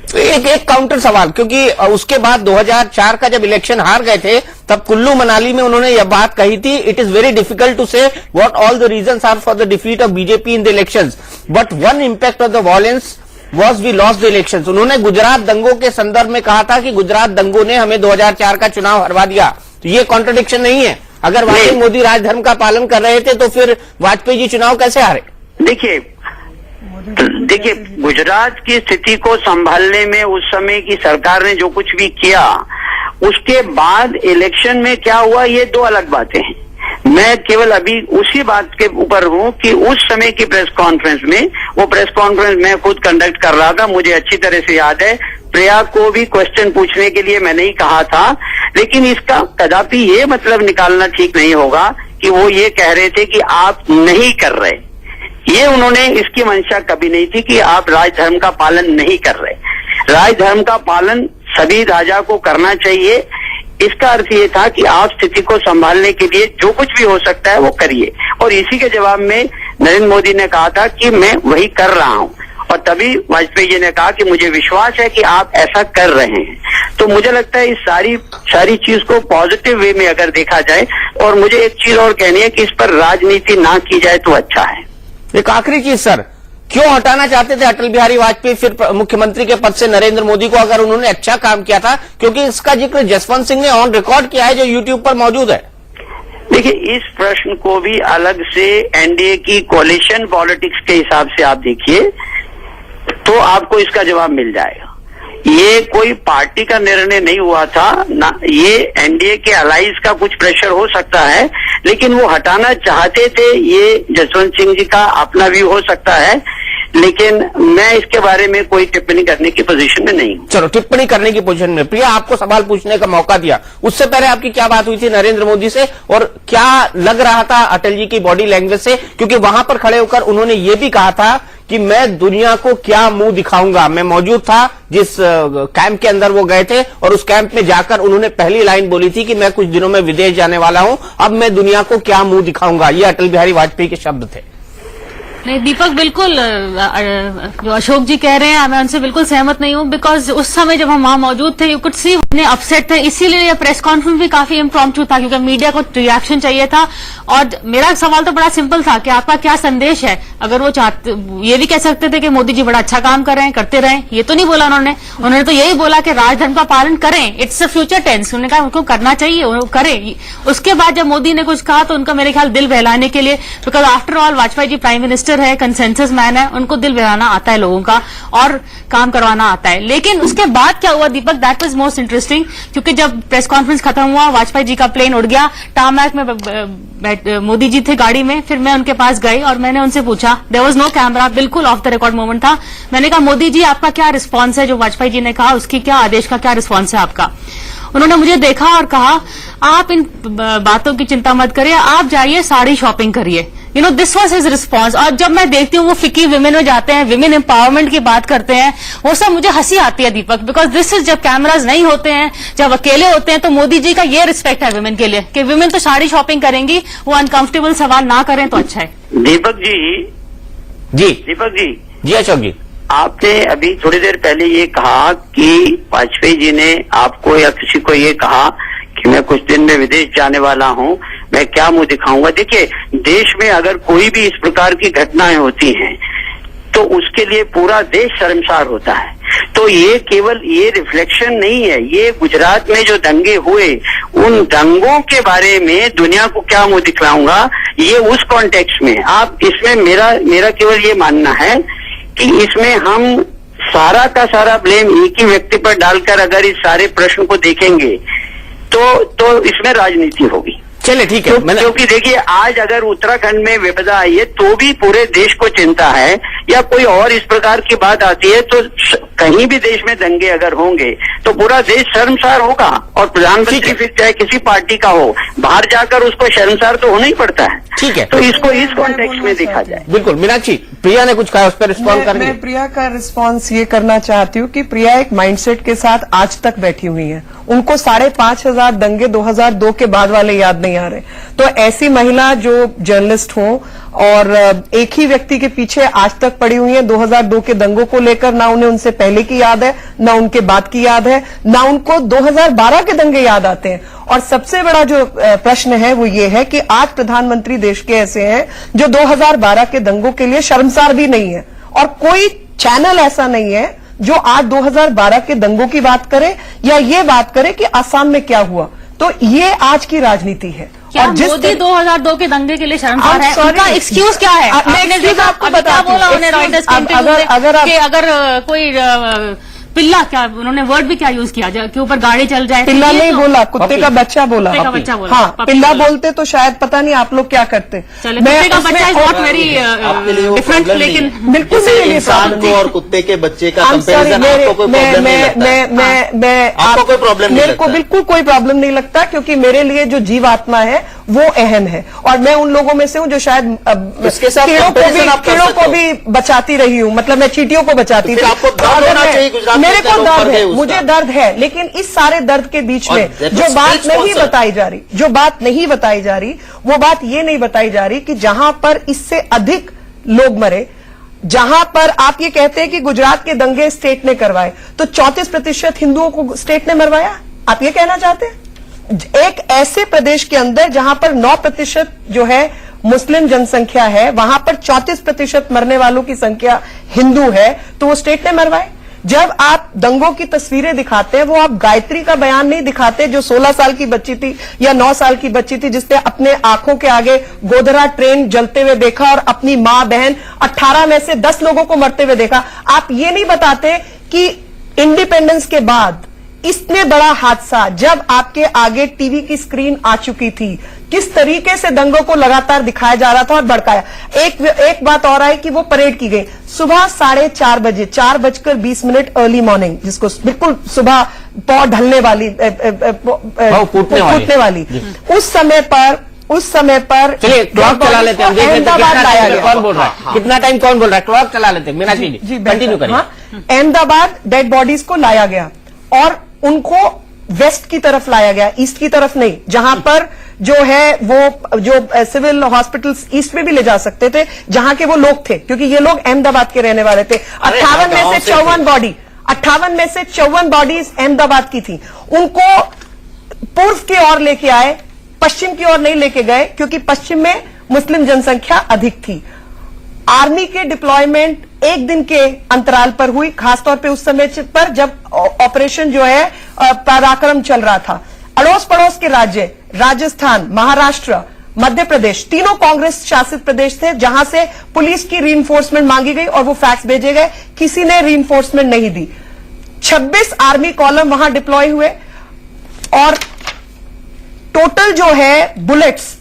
तो एक काउंटर सवाल, क्योंकि उसके बाद 2004 का जब इलेक्शन हार गए थे तब कुल्लू मनाली में उन्होंने यह बात कही थी, it is very difficult to say what all the reasons are for the defeat of BJP in the elections, but one impact of the violence was we lost the elections. उन्होंने गुजरात दंगों के संदर्भ में कहा था कि गुजरात दंगों ने हमें 2004 का चुनाव हरवा दिया। तो ये कॉन्ट्रडिक्शन नहीं है? अगर वाकई मोदी राजधर्म का पालन कर रहे थे तो फिर वाजपेयी जी चुनाव कैसे हारे? देखिए, गुजरात की स्थिति को संभालने में उस समय की सरकार ने जो कुछ भी किया, उसके बाद इलेक्शन में क्या हुआ, ये दो अलग बातें हैं। मैं केवल अभी उसी बात के ऊपर हूं कि उस समय की प्रेस कॉन्फ्रेंस में, वो प्रेस कॉन्फ्रेंस मैं खुद कंडक्ट कर रहा था, मुझे अच्छी तरह से याद है। प्रिया को भी क्वेश्चन पूछने के लिए मैंने ही कहा था, लेकिन इसका कदापि ये मतलब निकालना ठीक नहीं होगा कि वो ये कह रहे थे कि आप नहीं कर रहे। ये उन्होंने, इसकी मंशा कभी नहीं थी कि आप राजधर्म का पालन नहीं कर रहे। राजधर्म का पालन सभी राजा को करना चाहिए। इसका अर्थ ये था कि आप स्थिति को संभालने के लिए जो कुछ भी हो सकता है वो करिए, और इसी के जवाब में नरेंद्र मोदी ने कहा था कि मैं वही कर रहा हूं, और तभी वाजपेयी जी ने कहा कि मुझे विश्वास है कि आप ऐसा कर रहे हैं। तो मुझे लगता है इस सारी चीज को पॉजिटिव वे में अगर देखा जाए, और मुझे एक चीज और कहनी है कि इस पर राजनीति ना की जाए तो अच्छा है। एक आखिरी चीज सर, क्यों हटाना चाहते थे अटल बिहारी वाजपेयी फिर मुख्यमंत्री के पद से नरेंद्र मोदी को, अगर उन्होंने अच्छा काम किया था? क्योंकि इसका जिक्र जसवंत सिंह ने ऑन रिकॉर्ड किया है, जो यूट्यूब पर मौजूद है। देखिए, इस प्रश्न को भी अलग से एनडीए की कोalition पॉलिटिक्स के हिसाब से आप देखिए तो आपको इसका जवाब मिल जाएगा। ये कोई पार्टी का निर्णय नहीं हुआ था ना, ये एनडीए के अलाइज का कुछ प्रेशर हो सकता है, लेकिन वो हटाना चाहते थे, ये जसवंत सिंह जी का अपना व्यू हो सकता है, लेकिन मैं इसके बारे में कोई टिप्पणी करने की पोजीशन में नहीं हूं। चलो, टिप्पणी करने की पोजीशन में। प्रिया, आपको सवाल पूछने का मौका दिया, उससे पहले आपकी क्या बात हुई थी नरेंद्र मोदी से, और क्या लग रहा था अटल जी की बॉडी लैंग्वेज से? क्योंकि वहां पर खड़े होकर उन्होंने ये भी कहा था कि मैं दुनिया को क्या मुंह दिखाऊंगा। मैं मौजूद था जिस कैंप के अंदर वो गए थे, और उस कैंप में जाकर उन्होंने पहली लाइन बोली थी कि मैं कुछ दिनों में विदेश जाने वाला हूं, अब मैं दुनिया को क्या मुंह दिखाऊंगा। ये अटल बिहारी वाजपेयी के शब्द थे। नहीं दीपक, बिल्कुल जो अशोक जी कह रहे हैं मैं उनसे बिल्कुल सहमत नहीं हूं, बिकॉज उस समय जब हम वहां मौजूद थे यू कुड सी उन्हें अपसेट थे, इसीलिए ये प्रेस कॉन्फ्रेंस भी काफी इम्प्रॉम्प्टू था, क्योंकि मीडिया को रिएक्शन चाहिए था। और मेरा सवाल तो बड़ा सिंपल था कि आपका क्या संदेश है? अगर वो चाहते, ये भी कह सकते थे कि मोदी जी बड़ा अच्छा काम कर रहे हैं, करते रहें, ये तो नहीं बोला उन्होंने तो यही बोला कि राजधर्म का पालन करें। इट्स अ फ्यूचर टेंस, उन्होंने कहा उनको करना चाहिए, वो करें। उसके बाद जब मोदी ने कुछ कहा तो उनका मेरे ख्याल दिल बहलाने के लिए, because after all Vajpayee ji prime minister है, कंसेंसस मैन है, उनको दिल बहलाना आता है लोगों का और काम करवाना आता है। लेकिन उसके बाद क्या हुआ दीपक, दैट वाज मोस्ट इंटरेस्टिंग, क्योंकि जब प्रेस कॉन्फ्रेंस खत्म हुआ, वाजपेयी जी का प्लेन उड़ गया, टारमैक में मोदी जी थे गाड़ी में, फिर मैं उनके पास गई और मैंने उनसे पूछा, देयर वाज नो कैमरा, बिल्कुल ऑफ द रिकॉर्ड मोमेंट था। मैंने कहा मोदी जी आपका क्या रिस्पॉन्स है, जो वाजपेयी जी ने कहा उसकी क्या आदेश का क्या रिस्पॉन्स है आपका? उन्होंने मुझे देखा और कहा आप इन बातों की चिंता मत करिए, आप जाइए साड़ी शॉपिंग करिए। You know, this was his response. और जब मैं देखती हूँ वो फिकी विमेन में जाते हैं, विमेन एम्पावरमेंट की बात करते हैं, वो सब मुझे हंसी आती है दीपक, बिकॉज दिस इज जब कैमराज नहीं होते हैं, जब अकेले होते हैं, तो मोदी जी का ये रिस्पेक्ट है विमेन के लिए कि विमेन तो साड़ी शॉपिंग करेंगी, वो अनकंफर्टेबल सवाल ना करें तो अच्छा है। दीपक जी जी अशोक जी, आपने अभी थोड़ी देर पहले ये कहा कि वाजपेयी जी ने आपको या किसी को ये कहा कि मैं कुछ दिन में विदेश जाने वाला हूं, मैं क्या मुंह दिखाऊंगा। देखिए, देश में अगर कोई भी इस प्रकार की घटनाएं होती हैं तो उसके लिए पूरा देश शर्मसार होता है। तो ये केवल ये रिफ्लेक्शन नहीं है, ये गुजरात में जो दंगे हुए उन दंगों के बारे में दुनिया को क्या मुंह दिखलाऊंगा, ये उस कॉन्टेक्स्ट में आप इसमें मेरा केवल ये मानना है कि इसमें हम सारा का सारा ब्लेम एक ही व्यक्ति पर डालकर अगर इस सारे प्रश्न को देखेंगे तो इसमें राजनीति होगी। चलिए ठीक है। क्योंकि देखिए, आज अगर उत्तराखंड में विपदा आई है तो भी पूरे देश को चिंता है, या कोई और इस प्रकार की बात आती है तो कहीं भी देश में दंगे अगर होंगे तो पूरा देश शर्मसार होगा। और प्रधानमंत्री फिर चाहे किसी पार्टी का हो, बाहर जाकर उसको शर्मसार तो होना ही पड़ता है। ठीक है, तो इसको इस कॉन्टेक्स्ट में देखा जाए। बिल्कुल। मीनाक्षी, प्रिया ने कुछ कहा, उस पर रिस्पॉन्ड करेंगे? मैं प्रिया का रिस्पॉन्स ये करना चाहती हूँ कि प्रिया एक माइंडसेट के साथ आज तक बैठी हुई है। उनको 5,500 दंगे 2002 के बाद वाले याद नहीं आ रहे। तो ऐसी महिला जो जर्नलिस्ट हो और एक ही व्यक्ति के पीछे आज तक पड़ी हुई है 2002 के दंगों को लेकर, ना उन्हें उनसे पहले की याद है, ना उनके बाद की याद है, ना उनको 2012 के दंगे याद आते हैं। और सबसे बड़ा जो प्रश्न है वो ये है कि आज प्रधानमंत्री देश के ऐसे हैं जो 2012 के दंगों के लिए शर्मसार भी नहीं है, और कोई चैनल ऐसा नहीं है जो आज 2012 के दंगों की बात करे या ये बात करे कि असम में क्या हुआ। तो ये आज की राजनीति है। क्या और जिस मोदी 2002 के दंगे के लिए शर्मसार है? sorry, उनका एक्सक्यूज क्या है? आपने देखा आपको अभी क्या बोला उन्हें excuse, रॉयटर्स के इंटरव्यू में कि अगर कोई पिल्ला, क्या उन्होंने वर्ड भी क्या यूज किया के ऊपर गाड़ी चल जाए, पिल्ला नहीं बोला, कुत्ते का बच्चा बोला। कुत्ते का बच्चा बोला। हाँ, पपी पिल्ला बोला। बोलते तो शायद पता नहीं आप लोग क्या करते। चले, कुत्ते का बच्चा इज नॉट वेरी डिफरेंट, लेकिन बिल्कुल जैसे नहीं, इंसान को और कुत्ते के बच्चे का I'm sorry, कंपैरिजन आपको कोई प्रॉब्लम नहीं लगता? आपको कोई प्रॉब्लम नहीं मेरे को लगता? बिल्कुल कोई प्रॉब्लम नहीं लगता, क्योंकि मेरे लिए जो जीवात्मा है वो अहम है। और मैं उन लोगों में से हूं जो शायद उसके साथ कीड़ों comparison आप कर को सकते हो। भी बचाती रही हूं। मतलब मैं चींटियों को बचाती तो थी। फिर आपको दर्द होना चाहिए गुजरात मेरे के को लोग दर्द मर गए है, उसका। मुझे दर्द है, लेकिन इस सारे दर्द के बीच और में that जो was बात speech नहीं sponsor। बताई जा रही, जो बात नहीं बताई जा रही, वो बात ये नहीं बताई जा रही कि जहां पर इससे अधिक लोग मरे, जहां पर आप ये कहते हैं कि गुजरात के दंगे स्टेट ने करवाए, तो 34% हिंदुओं को स्टेट ने मरवाया। आप ये कहना चाहते हैं? एक ऐसे प्रदेश के अंदर जहां पर 9% जो है मुस्लिम जनसंख्या है, वहां पर 34% मरने वालों की संख्या हिंदू है, तो वो स्टेट ने मरवाए। जब आप दंगों की तस्वीरें दिखाते हैं, वो आप गायत्री का बयान नहीं दिखाते जो 16 साल की बच्ची थी या 9 साल की बच्ची थी, जिसने अपने आंखों के आगे गोधरा ट्रेन जलते हुए देखा और अपनी मां बहन 18 में से 10 लोगों को मरते हुए देखा। आप ये नहीं बताते कि इंडिपेंडेंस के बाद इतने बड़ा हादसा जब आपके आगे टीवी की स्क्रीन आ चुकी थी, किस तरीके से दंगों को लगातार दिखाया जा रहा था और भड़काया। एक बात और आई कि वो परेड की गई सुबह 4:30 बजे, 4:20 अर्ली मॉर्निंग, जिसको बिल्कुल सुबह पौ ढलने वाली, फूटने वाली, उस समय पर चलिए क्लॉक चला लेते हैं, देख लेते हैं अहमदाबाद लाया गया। कौन बोल रहा है, कितना टाइम कौन बोल रहा है, क्लॉक चला लेते हैं। मीनाक्षी जी कंटिन्यू करिए। अहमदाबाद डेड बॉडीज को लाया गया और उनको वेस्ट की तरफ लाया गया, ईस्ट की तरफ नहीं, जहां पर जो है वो जो सिविल हॉस्पिटल्स ईस्ट में भी ले जा सकते थे, जहां के वो लोग थे, क्योंकि ये लोग अहमदाबाद के रहने वाले थे। 58 में से 54 बॉडीज अहमदाबाद की थी। उनको पूर्व की ओर लेके आए, पश्चिम की ओर नहीं लेके गए, क्योंकि पश्चिम में मुस्लिम जनसंख्या अधिक थी। आर्मी के डिप्लॉयमेंट एक दिन के अंतराल पर हुई, खासतौर पे उस समय पर जब ऑपरेशन जो है पराक्रम चल रहा था। अड़ोस पड़ोस के राज्य राजस्थान, महाराष्ट्र, मध्य प्रदेश, तीनों कांग्रेस शासित प्रदेश थे, जहां से पुलिस की रीइंफोर्समेंट मांगी गई और वो फैक्स भेजे गए, किसी ने रीइंफोर्समेंट नहीं दी। 26 आर्मी कॉलम वहां डिप्लॉय हुए और टोटल जो है बुलेट्स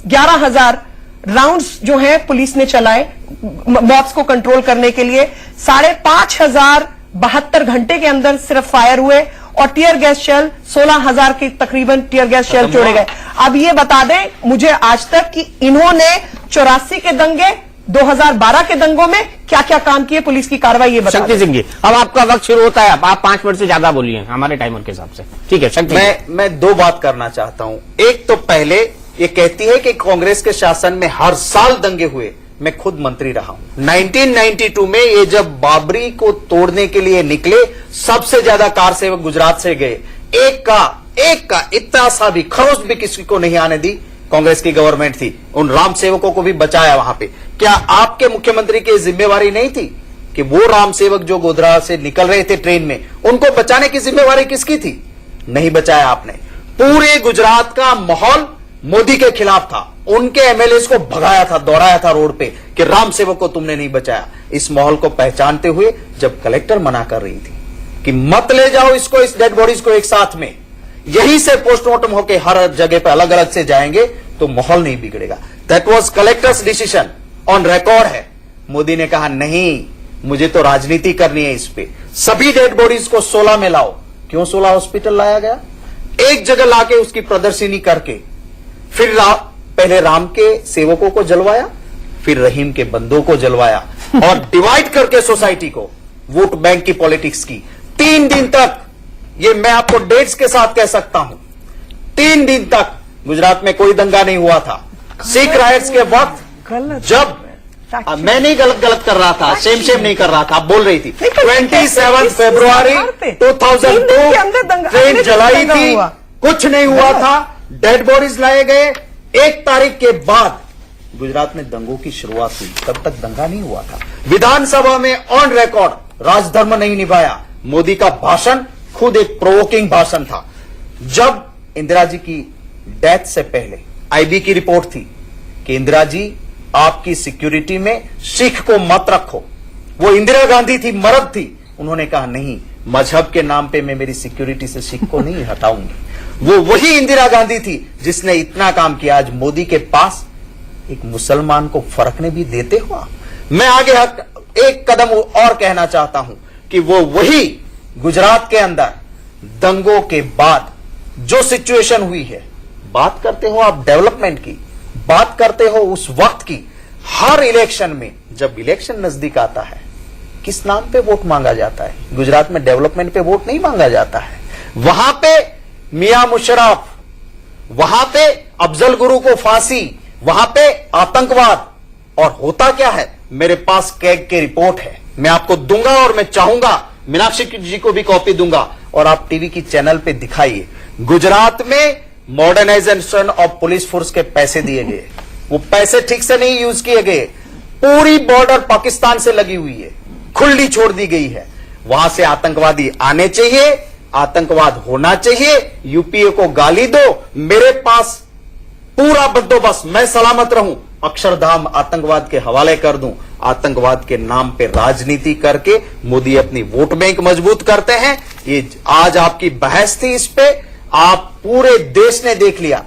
11,000 राउंड्स जो है पुलिस ने चलाए मॉब्स को कंट्रोल करने के लिए। 5,572 घंटे के अंदर सिर्फ फायर हुए और टीयर गैस शेल 16,000 के तकरीबन टीयर गैस शेल छोड़े गए। अब ये बता दें मुझे आज तक कि इन्होंने 84 के दंगे, 2012 के दंगों में क्या क्या काम किए, पुलिस की कार्रवाई, ये बता। शक्ति सिंह जी, अब आपका वक्त शुरू होता है, आप 5 मिनट से ज्यादा बोलिए हमारे टाइमर के हिसाब से। ठीक है शक्ति। मैं 2 बात करना चाहता हूं। एक तो पहले ये कहती है कि कांग्रेस के शासन में हर साल दंगे हुए, मैं खुद मंत्री रहा हूं। 1992 में ये जब बाबरी को तोड़ने के लिए निकले, सबसे ज्यादा कार सेवक गुजरात से गए। एक का इतना सा भी खरोच भी किसी को नहीं आने दी। कांग्रेस की गवर्नमेंट थी, उन राम सेवकों को भी बचाया वहां पे। क्या आपके मुख्यमंत्री की जिम्मेवारी नहीं थी कि वो राम सेवक जो गोधरा से निकल रहे थे ट्रेन में, उनको बचाने की जिम्मेवारी किसकी थी? नहीं बचाया आपने। पूरे गुजरात का माहौल मोदी के खिलाफ था, उनके एमएलए को भगाया था, दौड़ाया था रोड पे कि राम सेवक को तुमने नहीं बचाया। इस माहौल को पहचानते हुए जब कलेक्टर मना कर रही थी कि मत ले जाओ इसको, इस डेड बॉडीज को एक साथ में, यहीं से पोस्टमार्टम होके हर जगह पे अलग अलग से जाएंगे तो माहौल नहीं बिगड़ेगा। That was collector's decision, on record है। मोदी ने कहा नहीं, मुझे तो राजनीति करनी है इस पे, सभी डेड बॉडीज को 16 में लाओ। क्यों 16 हॉस्पिटल लाया गया? एक जगह लाके उसकी प्रदर्शनी करके फिर पहले राम के सेवकों को जलवाया, फिर रहीम के बंदों को जलवाया और डिवाइड करके सोसाइटी को, वोट बैंक की पॉलिटिक्स की। 3 दिन तक, ये मैं आपको डेट्स के साथ कह सकता हूं, 3 दिन तक गुजरात में कोई दंगा नहीं हुआ था। सिख राइट्स के वक्त जब मैं नहीं गलत कर रहा था, सेम नहीं कर रहा था, आप बोल रही थी। 27 फरवरी 2002 ट्रेन जलाई थी, कुछ नहीं हुआ था, डेड बॉडीज लाए गए। 1 तारीख के बाद गुजरात में दंगों की शुरुआत हुई, तब तक दंगा नहीं हुआ था। विधानसभा में ऑन रिकॉर्ड राजधर्म नहीं निभाया। मोदी का भाषण खुद एक प्रोवोकिंग भाषण था। जब इंदिरा जी की डेथ से पहले आईबी की रिपोर्ट थी कि इंदिरा जी आपकी सिक्योरिटी में सिख को मत रखो, वो इंदिरा गांधी थी, मर्द थी, उन्होंने कहा नहीं, मजहब के नाम पे मैं मेरी सिक्योरिटी से सिख को नहीं हटाऊंगी। वो वही इंदिरा गांधी थी जिसने इतना काम किया। आज मोदी के पास एक मुसलमान को फर्कने भी देते हो आप। मैं आगे एक कदम और कहना चाहता हूं कि वो वही गुजरात के अंदर दंगों के बाद जो सिचुएशन हुई है, बात करते हो आप डेवलपमेंट की, बात करते हो उस वक्त की। हर इलेक्शन में जब इलेक्शन नजदीक आता है, किस नाम पे वोट मांगा जाता है? गुजरात में डेवलपमेंट पे वोट नहीं मांगा जाता है। वहां पे मियां मुशर्रफ, वहां पे अफजल गुरु को फांसी, वहां पे आतंकवाद। और होता क्या है, मेरे पास कैग की रिपोर्ट है, मैं आपको दूंगा और मैं चाहूंगा मीनाक्षी जी को भी कॉपी दूंगा और आप टीवी की चैनल पे दिखाइए। गुजरात में मॉडर्नाइजेशन ऑफ पुलिस फोर्स के पैसे दिए गए, वो पैसे ठीक से नहीं यूज किए गए। पूरी बॉर्डर पाकिस्तान से लगी हुई है, खुली छोड़ दी गई है। वहां से आतंकवादी आने चाहिए, आतंकवाद होना चाहिए। यूपीए को गाली दो, मेरे पास पूरा बंदोबस्त, मैं सलामत रहूं, अक्षरधाम आतंकवाद के हवाले कर दूं। आतंकवाद के नाम पे राजनीति करके मोदी अपनी वोट बैंक मजबूत करते हैं। ये आज आपकी बहस थी, इस पे आप पूरे देश ने देख लिया।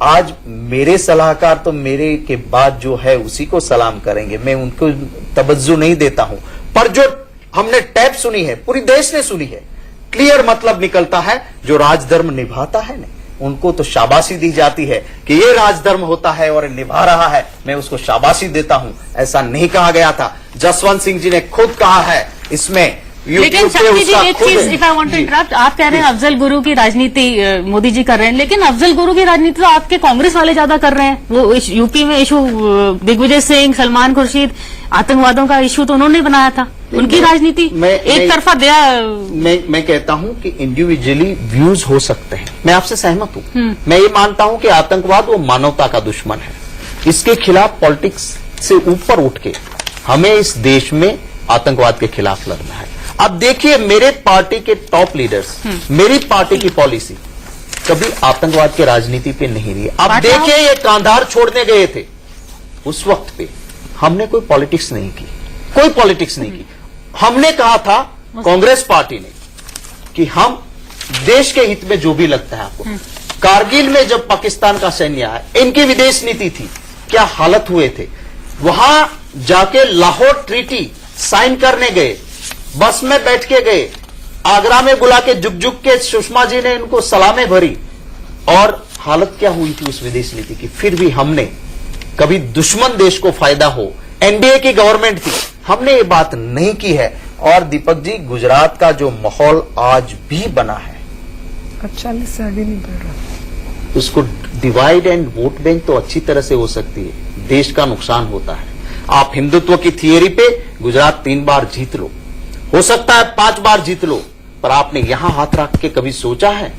आज मेरे सलाहकार तो मेरे के बाद जो है उसी को सलाम करेंगे, मैं उनको तवज्जो नहीं देता हूं। पर जो हमने टैप सुनी है, पूरी देश ने सुनी है, क्लियर मतलब निकलता है। जो राजधर्म निभाता है ना, उनको तो शाबाशी दी जाती है कि ये राजधर्म होता है और निभा रहा है, मैं उसको शाबाशी देता हूं। ऐसा नहीं कहा गया था, जसवंत सिंह जी ने खुद कहा है इसमें। लेकिन शक्ति जी, एक चीज, if I want to interrupt, आप कह रहे हैं अफजल गुरु की राजनीति मोदी जी कर रहे हैं, लेकिन अफजल गुरु की राजनीति तो आपके कांग्रेस वाले ज्यादा कर रहे हैं। वो यूपी में इशू दिग्विजय सिंह, सलमान खुर्शीद, आतंकवादों का इशू तो उन्होंने बनाया था। उनकी राजनीति एक तरफा दिया। मैं कहता हूं कि इंडिविजुअली व्यूज हो सकते हैं, मैं आपसे सहमत हूं। मैं ये मानता हूं कि आतंकवाद वो मानवता का दुश्मन है। इसके खिलाफ पॉलिटिक्स से ऊपर उठ के हमें इस देश में आतंकवाद के खिलाफ लड़ना है। अब देखिए, मेरे पार्टी के टॉप लीडर्स, मेरी पार्टी की पॉलिसी कभी आतंकवाद की राजनीति पे नहीं रही। अब देखिए, ये कांधार छोड़ने गए थे, उस वक्त पे हमने कोई पॉलिटिक्स नहीं की, कोई पॉलिटिक्स नहीं की। हमने कहा था, कांग्रेस पार्टी ने, कि हम देश के हित में जो भी लगता है आपको। कारगिल में जब पाकिस्तान का सैन्य आया, इनकी विदेश नीति थी, क्या हालत हुए थे। वहां जाके लाहौर ट्रीटी साइन करने गए, बस में बैठ के गए, आगरा में बुला के जुग के सुषमा जी ने इनको सलामें भरी, और हालत क्या हुई थी उस विदेश नीति की। फिर भी हमने कभी दुश्मन देश को फायदा हो, एनडीए की गवर्नमेंट थी, हमने ये बात नहीं की है। और दीपक जी, गुजरात का जो माहौल आज भी बना है, 40 से आगे नहीं बढ़ रहा। उसको डिवाइड एंड वोट बैंक तो अच्छी तरह से हो सकती है, देश का नुकसान होता है। आप हिंदुत्व की थियरी पे गुजरात 3 बार जीत लो, हो सकता है 5 बार जीत लो, पर आपने यहां हाथ रख के कभी सोचा है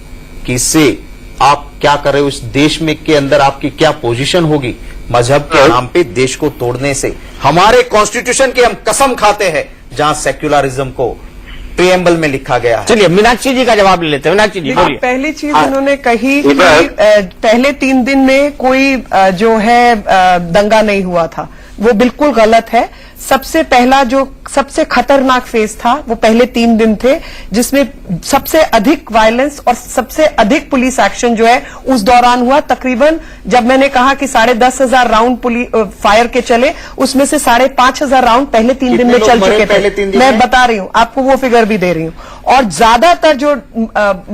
कि इससे आप क्या कर रहे हो, इस देश में के अंदर आपकी क्या पोजीशन होगी मजहब के नाम पे देश को तोड़ने से? हमारे कॉन्स्टिट्यूशन की हम कसम खाते हैं जहां सेक्युलरिज्म को प्रिएम्बल में लिखा गया है। चलिए मीनाक्षी जी का जवाब ले लेते हैं। मीनाक्षी जी बोलिए। पहली चीज उन्होंने कही कि पहले 3 दिन में कोई जो है दंगा नहीं हुआ था, वो बिल्कुल गलत है। सबसे पहला जो सबसे खतरनाक फेज था वो पहले 3 दिन थे, जिसमें सबसे अधिक वायलेंस और सबसे अधिक पुलिस एक्शन जो है उस दौरान हुआ। तकरीबन जब मैंने कहा कि 10,500 राउंड फायर के चले, उसमें से 5,500 राउंड पहले 3 दिन में चल चुके थे। मैं बता रही हूं आपको, वो फिगर भी दे रही हूं। और ज्यादातर जो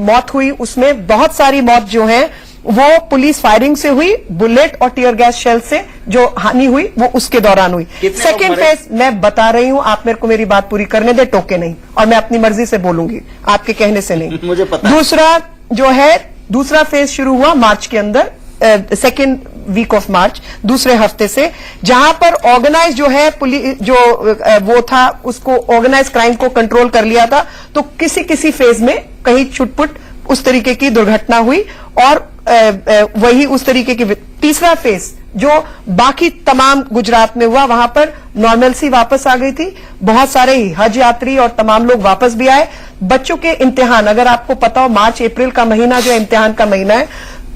मौत हुई उसमें बहुत सारी मौत जो है वो पुलिस फायरिंग से हुई, बुलेट और टीयर गैस शेल से जो हानि हुई वो उसके दौरान हुई। सेकेंड फेज मैं बता रही हूं, आप मेरे को मेरी बात पूरी करने दे, टोके नहीं, और मैं अपनी मर्जी से बोलूंगी, आपके कहने से नहीं। मुझे पता। दूसरा फेज शुरू हुआ मार्च के अंदर, सेकेंड वीक ऑफ मार्च, दूसरे हफ्ते से, जहां पर ऑर्गेनाइज जो है पुलिस जो वो था उसको ऑर्गेनाइज क्राइम को कंट्रोल कर लिया था। तो किसी किसी फेज में कहीं छुटपुट उस तरीके की दुर्घटना हुई और वही उस तरीके की। तीसरा फेज जो बाकी तमाम गुजरात में हुआ, वहां पर नॉर्मलसी वापस आ गई थी, बहुत सारे हज यात्री और तमाम लोग वापस भी आए। बच्चों के इम्तिहान, अगर आपको पता हो मार्च अप्रैल का महीना जो इम्तिहान का महीना है,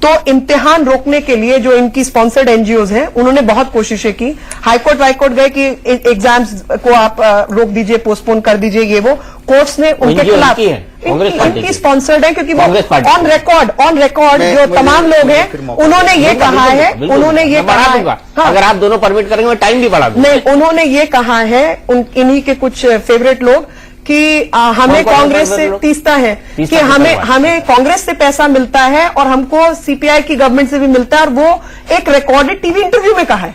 तो इम्तिहान रोकने के लिए जो इनकी स्पॉन्सर्ड एनजीओज हैं उन्होंने बहुत कोशिशें की। हाईकोर्ट वाईकोर्ट गए कि एग्जाम्स को आप रोक दीजिए, पोस्टपोन कर दीजिए, ये वो। कोर्ट्स ने उनके खिलाफ, इनकी स्पॉन्सर्ड है क्योंकि वो ऑन रिकॉर्ड जो तमाम लोग हैं उन्होंने ये कहा है, अगर आप दोनों परमिट करेंगे मैं टाइम भी बढ़ा दूंगा। नहीं, उन्होंने ये कहा है इन्हीं के कुछ फेवरेट लोग कि हमें कांग्रेस से तीसता है कि हमें कांग्रेस से पैसा मिलता है और हमको सीपीआई की गवर्नमेंट से भी मिलता है, और वो एक रिकॉर्डेड टीवी इंटरव्यू में कहा है।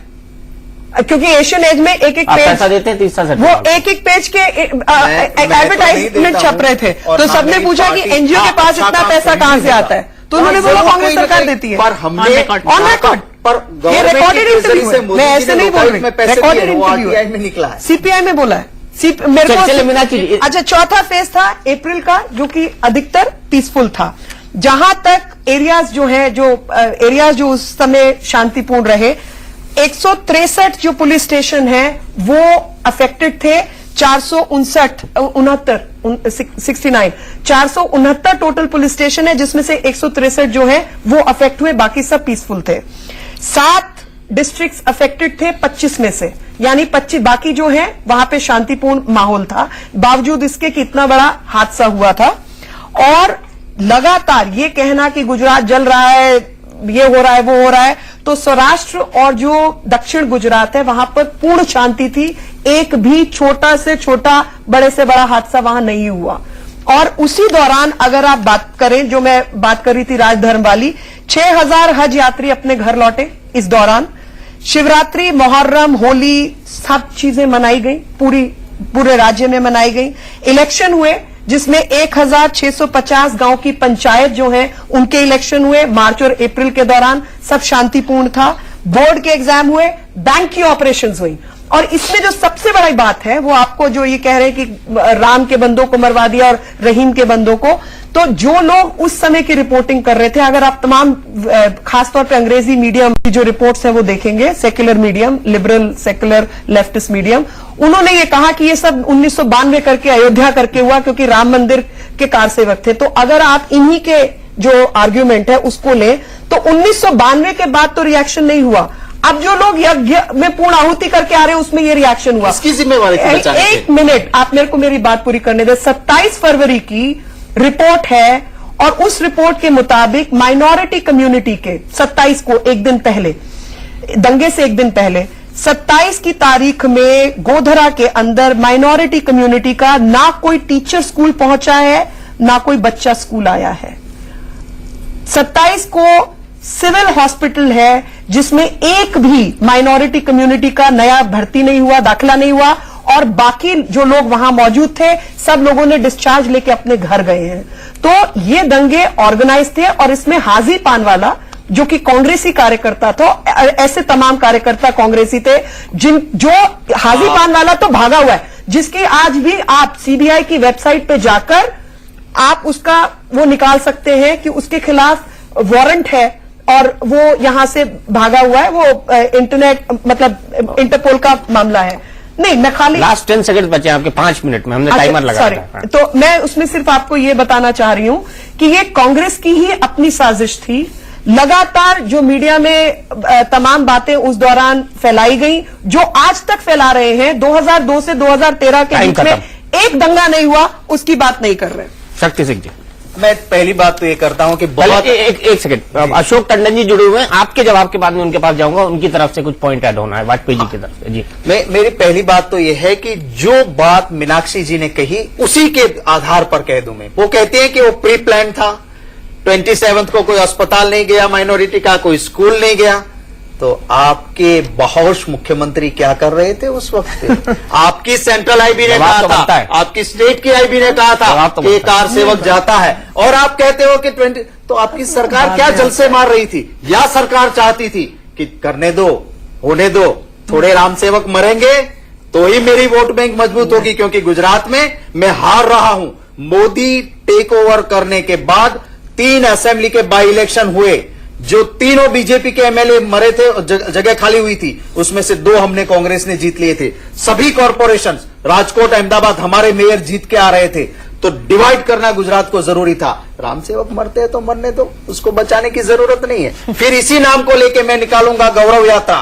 क्योंकि एशियन एज में एक पेज पैसा देते हैं, तीसरा वो एक पेज के एडवर्टाइजमेंट छप रहे थे, तो सबने पूछा कि एनजीओ के पास इतना पैसा कहां से आता है, तो उन्होंने बोला कांग्रेस सरकार देती है। पर हमने ऑन रिकॉर्ड, ये रिकॉर्डेड इंटरव्यू है, मैं ऐसे नहीं बोल रही, रिकॉर्डेड इंटरव्यू में निकला है, सीपीआई में बोला है। मेरे को अच्छा, चौथा फेज था अप्रैल का, जो कि अधिकतर पीसफुल था, जहां तक एरियाज जो उस समय शांतिपूर्ण रहे। 163 जो पुलिस स्टेशन है वो अफेक्टेड थे, 469 टोटल पुलिस स्टेशन है, जिसमें से 163 जो है वो अफेक्ट हुए, बाकी सब पीसफुल थे। 7 डिस्ट्रिक्ट्स अफेक्टेड थे 25 में से, यानी 25 बाकी जो है वहां पे शांतिपूर्ण माहौल था, बावजूद इसके कि इतना बड़ा हादसा हुआ था। और लगातार ये कहना कि गुजरात जल रहा है, ये हो रहा है, वो हो रहा है, तो सौराष्ट्र और जो दक्षिण गुजरात है वहां पर पूर्ण शांति थी, एक भी छोटा से छोटा, बड़े से बड़ा हादसा वहां नहीं हुआ। और उसी दौरान अगर आप बात करें, जो मैं बात कर रही थी राजधर्म वाली, 6,000 हज यात्री अपने घर लौटे इस दौरान। शिवरात्रि, मुहर्रम, होली सब चीजें मनाई गई, पूरे राज्य में मनाई गई। इलेक्शन हुए जिसमें 1,650 गांव की पंचायत जो है उनके इलेक्शन हुए मार्च और अप्रैल के दौरान, सब शांतिपूर्ण था। बोर्ड के एग्जाम हुए, बैंक की ऑपरेशंस हुई। और इसमें जो सबसे बड़ी बात है वो आपको जो ये कह रहे हैं कि राम के बंदों को मरवा दिया और रहीम के बंदों को, तो जो लोग उस समय की रिपोर्टिंग कर रहे थे, अगर आप तमाम खासतौर पे अंग्रेजी मीडियम की जो रिपोर्ट्स हैं वो देखेंगे, secular medium, liberal secular leftist medium, उन्होंने ये कहा कि ये सब 1992 करके, अयोध्या करके हुआ, क्योंकि राम मंदिर के कारसेवक थे। तो अगर आप इन्हीं के जो आर्ग्यूमेंट है उसको लें तो 1992 के बाद तो रिएक्शन नहीं हुआ। अब जो लोग यज्ञ में पूर्ण आहुति करके आ रहे हैं उसमें ये रिएक्शन हुआ। इसकी जिम्मेवारी एक मिनट, आप मेरे को मेरी बात पूरी करने दें। 27 फरवरी की रिपोर्ट है और उस रिपोर्ट के मुताबिक माइनॉरिटी कम्युनिटी के 27 को, एक दिन पहले, दंगे से एक दिन पहले, 27 की तारीख में गोधरा के अंदर माइनॉरिटी कम्युनिटी का ना कोई टीचर स्कूल पहुंचा है, ना कोई बच्चा स्कूल आया है। 27 को सिविल हॉस्पिटल है जिसमें एक भी माइनॉरिटी कम्युनिटी का नया भर्ती नहीं हुआ, दाखिला नहीं हुआ, और बाकी जो लोग वहां मौजूद थे सब लोगों ने डिस्चार्ज लेके अपने घर गए हैं। तो ये दंगे ऑर्गेनाइज थे और इसमें हाजी पानवाला जो कि कांग्रेसी कार्यकर्ता था, ऐसे तमाम कार्यकर्ता कांग्रेसी थे जो हाजी पान वाला तो भागा हुआ है, जिसकी आज भी आप सीबीआई की वेबसाइट पे जाकर आप उसका वो निकाल सकते हैं कि उसके खिलाफ वारंट है और वो यहां से भागा हुआ है, वो इंटरनेट मतलब इंटरपोल का मामला है। नहीं, मैं खाली लास्ट 10 सेकंड बचे आपके 5 मिनट में, हमने टाइमर लगाया था। तो मैं उसमें सिर्फ आपको ये बताना चाह रही हूं कि ये कांग्रेस की ही अपनी साजिश थी। लगातार जो मीडिया में तमाम बातें उस दौरान फैलाई गई, जो आज तक फैला रहे हैं, 2002 से 2013 के बीच में एक दंगा नहीं हुआ, उसकी बात नहीं कर रहे। शक्ति सिंह जी, मैं पहली बात तो ये करता हूं कि बहुत एक सेकंड, अशोक टंडन जी जुड़े हुए हैं, आपके जवाब के बाद में उनके पास जाऊंगा, उनकी तरफ से कुछ पॉइंट ऐड होना है वाजपेयी जी की तरफ से। जी, मेरी पहली बात तो ये है कि जो बात मीनाक्षी जी ने कही उसी के आधार पर कह दूं मैं। वो कहती है कि वो प्री प्लान था, 27 को कोई अस्पताल नहीं गया माइनॉरिटी का, कोई स्कूल नहीं गया। तो आपके बहोश मुख्यमंत्री क्या कर रहे थे उस वक्त पे? आपकी सेंट्रल आईबी ने कहा था, आपकी स्टेट की आईबी ने कहा था कि एक कार सेवक जाता है, और आप कहते हो कि 20। तो आपकी सरकार क्या जलसे मार रही थी? या सरकार चाहती थी कि करने दो, होने दो, थोड़े राम सेवक मरेंगे तो ही मेरी वोट बैंक मजबूत होगी, क्योंकि गुजरात में मैं हार रहा हूं। मोदी टेक ओवर करने के बाद 3 असेंबली के बाई इलेक्शन हुए, जो तीनों बीजेपी के एमएलए मरे थे, जगह खाली हुई थी, उसमें से 2 हमने कांग्रेस ने जीत लिए थे। सभी कॉर्पोरेशंस, राजकोट, अहमदाबाद, हमारे मेयर जीत के आ रहे थे। तो डिवाइड करना गुजरात को जरूरी था। राम सेवक मरते हैं तो मरने दो, उसको बचाने की जरूरत नहीं है। फिर इसी नाम को लेके मैं निकालूंगा गौरव यात्रा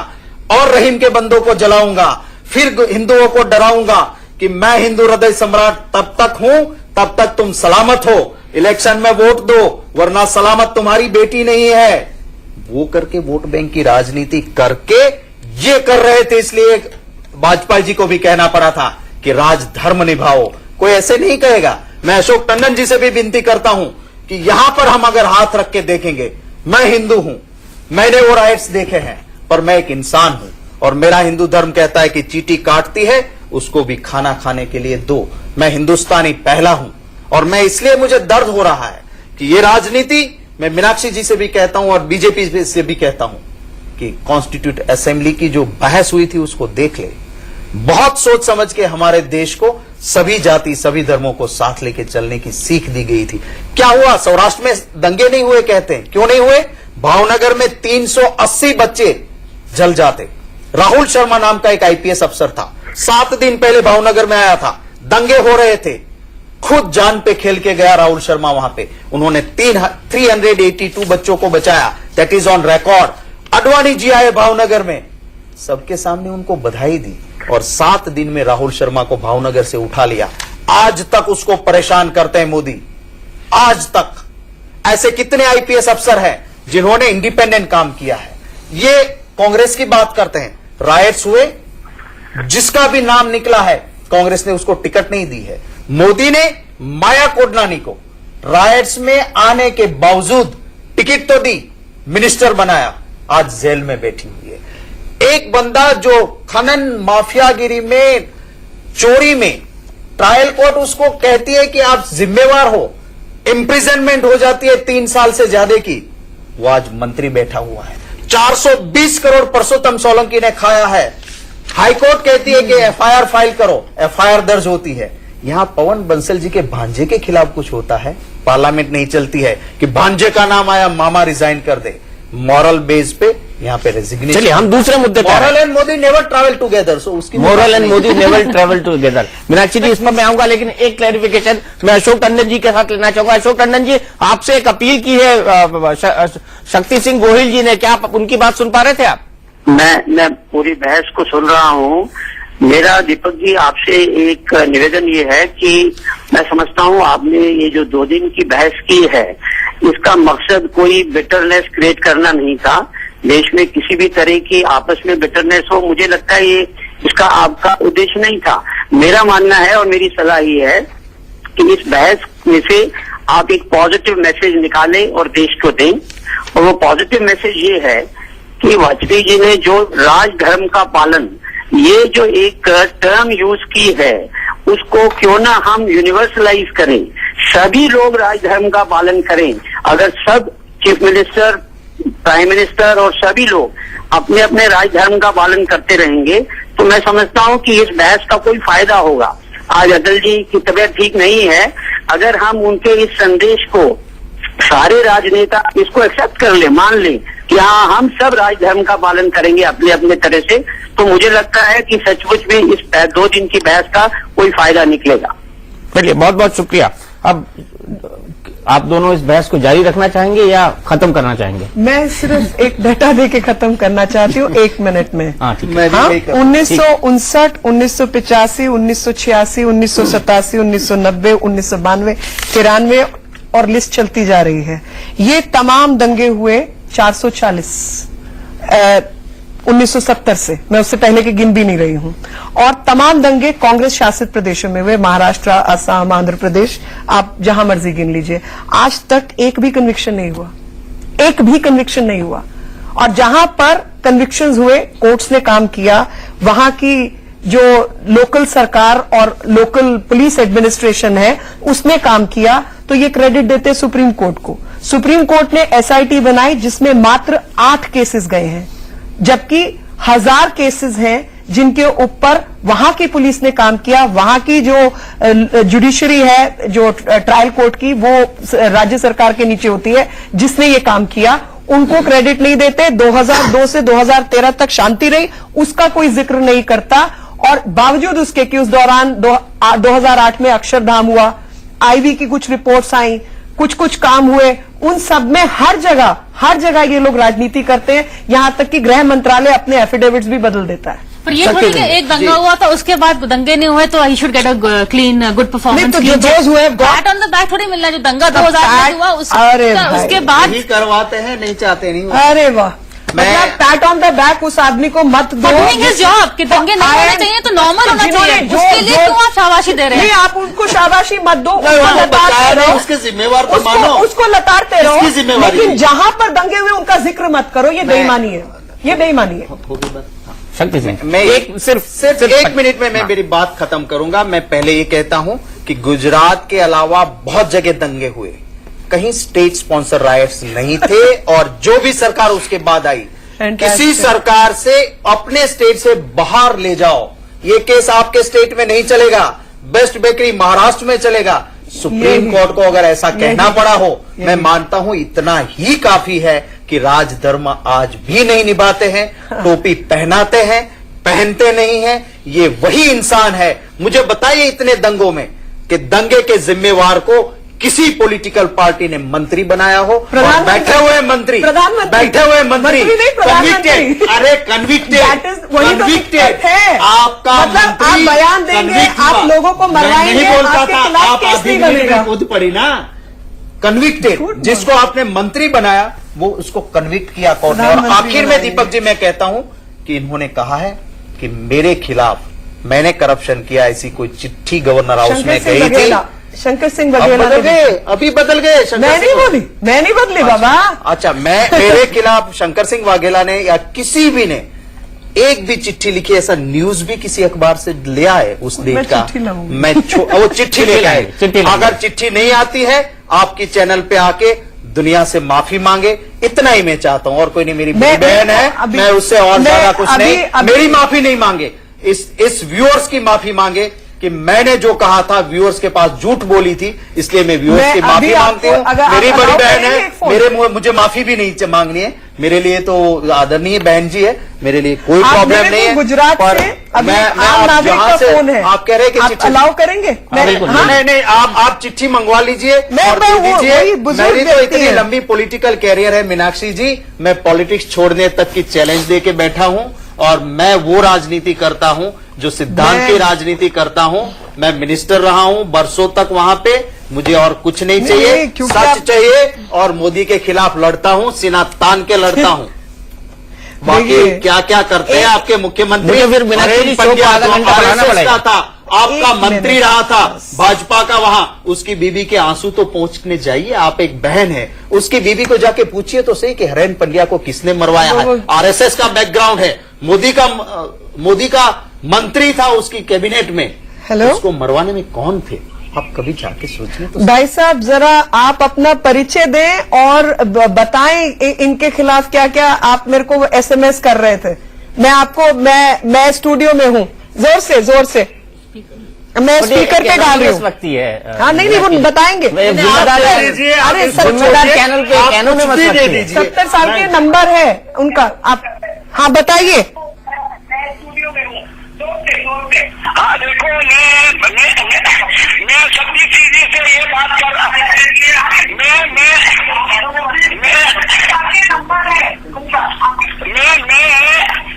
और रहीम के बंदों को जलाऊंगा, फिर हिंदुओं को डराऊंगा कि मैं हिंदू हृदय सम्राट तब तक हूं तब तक तुम सलामत हो, इलेक्शन में वोट दो, वरना सलामत तुम्हारी बेटी नहीं है। वो करके वोट बैंक की राजनीति करके ये कर रहे थे, इसलिए वाजपेयी जी को भी कहना पड़ा था कि राजधर्म निभाओ। कोई ऐसे नहीं कहेगा। मैं अशोक टंडन जी से भी विनती करता हूं कि यहां पर हम अगर हाथ रख के देखेंगे, मैं हिंदू हूं, मैंने वो राइट्स देखे हैं, पर मैं एक इंसान हूं और मेरा हिंदू धर्म कहता है कि चींटी काटती है उसको भी खाना खाने के लिए दो। मैं हिंदुस्तानी पहला हूं और मैं इसलिए मुझे दर्द हो रहा है कि ये राजनीति, मैं मीनाक्षी जी से भी कहता हूं और बीजेपी से भी कहता हूं कि कॉन्स्टिट्यूट असेंबली की जो बहस हुई थी उसको देख ले। बहुत सोच समझ के हमारे देश को सभी जाति, सभी धर्मों को साथ लेके चलने की सीख दी गई थी। क्या हुआ? सौराष्ट्र में दंगे नहीं हुए कहते हैं, क्यों नहीं हुए? भावनगर में 380 बच्चे जल जाते। राहुल शर्मा नाम का एक आईपीएस अफसर था, 7 दिन पहले भावनगर में आया था, दंगे हो रहे थे, खुद जान पे खेल के गया राहुल शर्मा वहां पे। उन्होंने 382 बच्चों को बचाया, that is on record. Advani ji आए भावनगर में, सबके सामने उनको बधाई दी और 7 दिन में राहुल शर्मा को भावनगर से उठा लिया। आज तक उसको परेशान करते हैं मोदी, आज तक। ऐसे कितने आईपीएस अफसर हैं जिन्होंने इंडिपेंडेंट काम किया है। ये कांग्रेस की बात करते हैं। राइट्स हुए, जिसका भी नाम निकला है कांग्रेस ने उसको टिकट नहीं दी है। मोदी ने माया कोडनानी को राइट्स में आने के बावजूद टिकट तो दी, मिनिस्टर बनाया, आज जेल में बैठी हुई है। एक बंदा जो खनन माफियागिरी में, चोरी में, ट्रायल कोर्ट उसको कहती है कि आप जिम्मेवार हो, इंप्रिजनमेंट हो जाती है 3 साल से ज्यादा की, वो आज मंत्री बैठा हुआ है। 420 करोड़ परसोत्तम सोलंकी ने खाया है। हाईकोर्ट कहती है कि एफआईआर फाइल करो, एफआईआर दर्ज होती है। यहां पवन बंसल जी के भांजे के खिलाफ कुछ होता है, पार्लियामेंट नहीं चलती है कि भांजे का नाम आया, मामा रिजाइन कर दे। मॉरल बेस पे यहां पे रेजिग्नेशन। चलिए हम दूसरे मुद्दे पर, moral and Modi never travel together, so उसकी moral and Modi never travel together. Meenakshi ji, इसमें मैं आऊंगा, लेकिन एक क्लैरिफिकेशन मैं अशोक टंडन जी के साथ लेना चाहूंगा। अशोक टंडन जी, आपसे एक अपील की है शक्ति सिंह गोहिल जी ने, क्या आप उनकी बात सुन पा रहे थे आप? मैं पूरी बहस को सुन रहा हूँ। मेरा दीपक जी आपसे एक निवेदन ये है कि मैं समझता हूँ आपने ये जो 2 दिन की बहस की है, इसका मकसद कोई बिटरनेस क्रिएट करना नहीं था। देश में किसी भी तरह की आपस में बिटरनेस हो, मुझे लगता है ये इसका आपका उद्देश्य नहीं था। मेरा मानना है और मेरी सलाह ये है कि इस बहस में से आप एक पॉजिटिव मैसेज निकालें और देश को दें। और वो पॉजिटिव मैसेज ये है कि वाजपेयी जी ने जो राजधर्म का पालन, ये जो एक टर्म यूज की है, उसको क्यों ना हम यूनिवर्सलाइज करें, सभी लोग राजधर्म का पालन करें। अगर सब चीफ मिनिस्टर प्राइम मिनिस्टर और सभी लोग अपने अपने राजधर्म का पालन करते रहेंगे तो मैं समझता हूं कि इस बहस का कोई फायदा होगा। आज अटल जी की तबीयत ठीक नहीं है, अगर हम उनके इस संदेश को सारे राजनेता इसको एक्सेप्ट कर ले, मान ले कि हाँ हम सब राजधर्म का पालन करेंगे अपने अपने तरह से, तो मुझे लगता है कि सचमुच में इस 2 दिन की बहस का कोई फायदा निकलेगा। चलिए, बहुत बहुत शुक्रिया। अब आप दोनों इस बहस को जारी रखना चाहेंगे या खत्म करना चाहेंगे? मैं सिर्फ एक डाटा दे के खत्म करना चाहती हूँ 1 मिनट में। हाँ, ठीक है। मैं भी हाँ, यही कर- 1959, 1985, 1986, 1987, 1990, 1992, 93 और लिस्ट चलती जा रही है। ये तमाम दंगे हुए 440 1970 से, मैं उससे पहले की गिन भी नहीं रही हूं। और तमाम दंगे कांग्रेस शासित प्रदेशों में हुए, महाराष्ट्र, असम, आंध्र प्रदेश, आप जहां मर्जी गिन लीजिए। आज तक एक भी कन्विक्शन नहीं हुआ, एक भी कन्विक्शन नहीं हुआ। और जहां पर कन्विक्शंस हुए, कोर्ट्स ने काम किया, वहां की जो लोकल सरकार और लोकल पुलिस एडमिनिस्ट्रेशन है उसने काम किया, तो ये क्रेडिट देते सुप्रीम कोर्ट को। सुप्रीम कोर्ट ने एसआईटी बनाई जिसमें मात्र 8 केसेस गए हैं, जबकि 1000 केसेस हैं जिनके ऊपर वहां की पुलिस ने काम किया। वहां की जो जुडिशरी है, जो ट्रायल कोर्ट की, वो राज्य सरकार के नीचे होती है, जिसने ये काम किया, उनको क्रेडिट नहीं देते। 2002 से 2013 तक शांति रही, उसका कोई जिक्र नहीं करता। और बावजूद उसके कि उस दौरान 2008 में अक्षरधाम हुआ, आईवी की कुछ रिपोर्ट्स आई, कुछ काम हुए, उन सब में हर जगह ये लोग राजनीति करते हैं। यहां तक कि गृह मंत्रालय अपने एफिडेविट्स भी बदल देता है। पर ये थोड़ी कि एक दंगा हुआ था उसके बाद दंगे नहीं हुए तो he should get a clean good performance. नहीं, तो जो दोज हुए बैट ऑन द बैक थोड़ी मिलना है। जो दंगा 2000 में हुआ उसके बाद यही करवाते हैं, नहीं चाहते नहीं। अरे वाह, मतलब पैट ऑन द बैक उस आदमी को मत दो। जॉब कि दंगे नहीं होने चाहिए तो नॉर्मल होना चाहिए, उसके लिए क्यों आप शाबाशी दे रहे हैं? नहीं, आप उनको शाबाशी मत दो, उसके जिम्मेवार तो मानो, उसको लताड़ते रहो, इसकी जिम्मेवारी लेकिन है। जहां पर दंगे हुए उनका जिक्र मत करो। ये बेईमानी है, ये बेईमानी है। शक्ति सिंह, मैं सिर्फ 1 मिनट में मैं मेरी बात खत्म करूंगा। मैं पहले ये कहता हूं कि गुजरात के अलावा बहुत जगह दंगे हुए, कहीं स्टेट स्पॉन्सर राइट्स नहीं थे। और जो भी सरकार उसके बाद आई, किसी सरकार से अपने स्टेट से बाहर ले जाओ, ये केस आपके स्टेट में नहीं चलेगा। बेस्ट बेकरी महाराष्ट्र में चलेगा। सुप्रीम कोर्ट को अगर ऐसा कहना पड़ा हो, मैं मानता हूं इतना ही काफी है कि राजधर्म आज भी नहीं निभाते हैं, टोपी पहनाते हैं, पहनते नहीं हैं। ये वही इंसान है। मुझे बताइए इतने दंगों में कि दंगे के जिम्मेवार को किसी पॉलिटिकल पार्टी ने मंत्री बनाया हो? और बैठे हुए मंत्री, बैठे हुए मंत्री कन्विक्टेड, अरे कन्विक्टेड है आपका मतलब मंत्री, आप बयान देंगे, आप लोगों को मरवाएंगे, नहीं बोलता आपके था, खिलाफ आप केस नहीं अभी बनेगा। खुद पड़ी ना। कन्विक्टेड, जिसको आपने मंत्री बनाया वो उसको कन्विक्ट किया कोर्ट ने। और आखिर में दीपक जी मैं कहता हूं कि इन्होंने कहा है कि मेरे खिलाफ मैंने करप्शन किया, ऐसी कोई चिट्ठी गवर्नर हाउस में गई थी। शंकर सिंह अब वगैरह बदल गए, अभी बदल गए। मैं नहीं बदली बाबा। अच्छा, मेरे खिलाफ शंकर सिंह वाघेला ने या किसी भी ने एक भी चिट्ठी लिखी, ऐसा न्यूज भी किसी अखबार से लिया है उस डेट का? मैं वो चिट्ठी लेकर आए। अगर चिट्ठी नहीं आती है, आपकी चैनल पे आके दुनिया से माफी मांगे, इतना ही मैं चाहता हूं। और कोई नहीं, मेरी बहन है, मैं उससे और ज्यादा कुछ नहीं। मेरी माफी नहीं मांगे, इस व्यूअर्स की माफी मांगे कि मैंने जो कहा था व्यूअर्स के पास झूठ बोली थी, इसलिए मैं व्यूअर्स की माफी मांगती हूँ। मेरी बड़ी बहन है, मुझे माफी भी नहीं मांगनी है। मेरे लिए तो आदरणीय बहन जी है, मेरे लिए कोई प्रॉब्लम नहीं है। गुजरात से जहां से आप कह रहे हैं कि अलाउ करेंगे, नहीं, आप चिट्ठी मंगवा लीजिए और दे दीजिए। मेरी तो इतनी लंबी पॉलिटिकल कैरियर है मीनाक्षी जी, मैं पॉलिटिक्स छोड़ने तक की चैलेंज दे के बैठा हूं। और मैं वो राजनीति करता हूं जो सिद्धांत की राजनीति करता हूं। मैं मिनिस्टर रहा हूं बरसों तक वहां पे, मुझे और कुछ नहीं चाहिए, सच चाहिए। और मोदी के खिलाफ लड़ता हूं, सीना तान के लड़ता हूं। बाकी क्या क्या करते हैं आपके मुख्यमंत्री? था, आपका मंत्री रहा था भाजपा का, वहां उसकी बीबी के आंसू तो पहुंचने जाइए। आप एक बहन है, उसकी बीबी को जाके पूछिए तो सही कि हरेन पंड्या को किसने मरवाया है। आरएसएस का बैकग्राउंड है, मोदी का मंत्री था उसकी कैबिनेट में, उसको मरवाने में कौन थे? आप कभी जाके सोचिए तो। भाई साहब जरा आप अपना परिचय दें और बताएं इनके खिलाफ क्या क्या आप मेरे को एसएमएस कर रहे थे। मैं आपको मैं स्टूडियो में हूँ, जोर से मैं स्पीकर पे डाल रही हूँ। वक्ती है। हाँ नहीं वो बताएंगे। अरे जिम्मेदार कैनों में मत रखिए। 70 साल के नंबर है उनका। आप हाँ बताइए। हाँ देखो मैं शक्ति जी से ये बात कर रहा हूँ।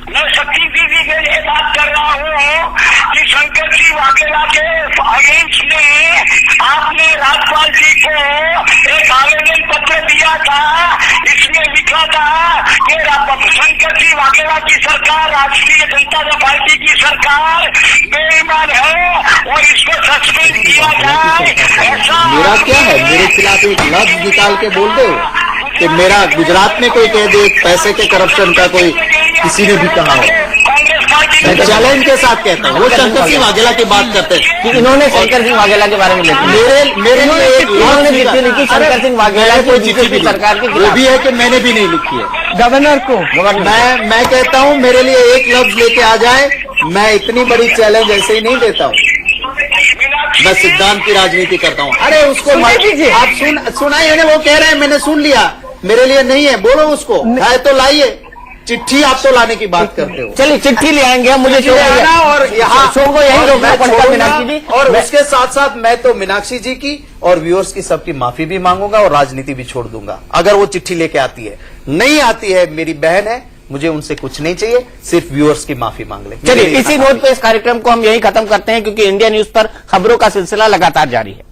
मैं शक्ति जी से ये बात कर रहा हूँ कि शंकर सिंह वाघेला के अगेंस्ट में आपने राज्यपाल जी को एक आवेदन पत्र दिया था। इसमें लिखा था कि शंकर सिंह वाघेला की सरकार, राष्ट्रीय जनता पार्टी की सरकार बेईमान है और इसको सस्पेंड किया जाए। ऐसा मेरा क्या है, मेरे खिलाफ एक लफ्ज निकाल के बोल दो कि मेरा गुजरात में कोई कह दे पैसे के करप्शन का कोई किसी ने भी कहा हो। मैं चैलेंज के साथ कहता हूँ। वो शंकर सिंह वाघेला की बात करते हैं कि इन्होंने शंकर सिंह वाघेला के बारे में लिखा। मेरे लिए इन्होंने चिट्ठी लिखी शंकर सिंह वाघेला कोई की चिट्ठी भी सरकार के वो भी है कि मैंने भी नहीं लिखी है गवर्नर को। मैं कहता हूँ मेरे लिए एक लफ्ज लेके आ जाए, मैं इतनी बड़ी चैलेंज ऐसे ही नहीं देता हूँ। मैं सिद्धांत की राजनीति करता हूँ। अरे उसको आप सुनाइए ना, वो कह रहे हैं मैंने सुन लिया, मेरे लिए नहीं है, बोलो उसको है तो लाइए। चिट्ठी आप तो लाने की बात करते हो। चलिए चिट्ठी ले आएंगे हम। मुझे और यहाँ शो को यही रोकना पड़ेगा मीनाक्षी जी। और उसके साथ साथ मैं तो मीनाक्षी जी की और व्यूअर्स की सबकी माफी भी मांगूंगा और राजनीति भी छोड़ दूंगा अगर वो चिट्ठी लेके आती है। नहीं आती है, मेरी बहन है, मुझे उनसे कुछ नहीं चाहिए, सिर्फ व्यूअर्स की माफी मांग ले। चलिए इसी नोट पे इस कार्यक्रम को हम यही खत्म करते हैं, क्योंकि इंडिया न्यूज पर खबरों का सिलसिला लगातार जारी है।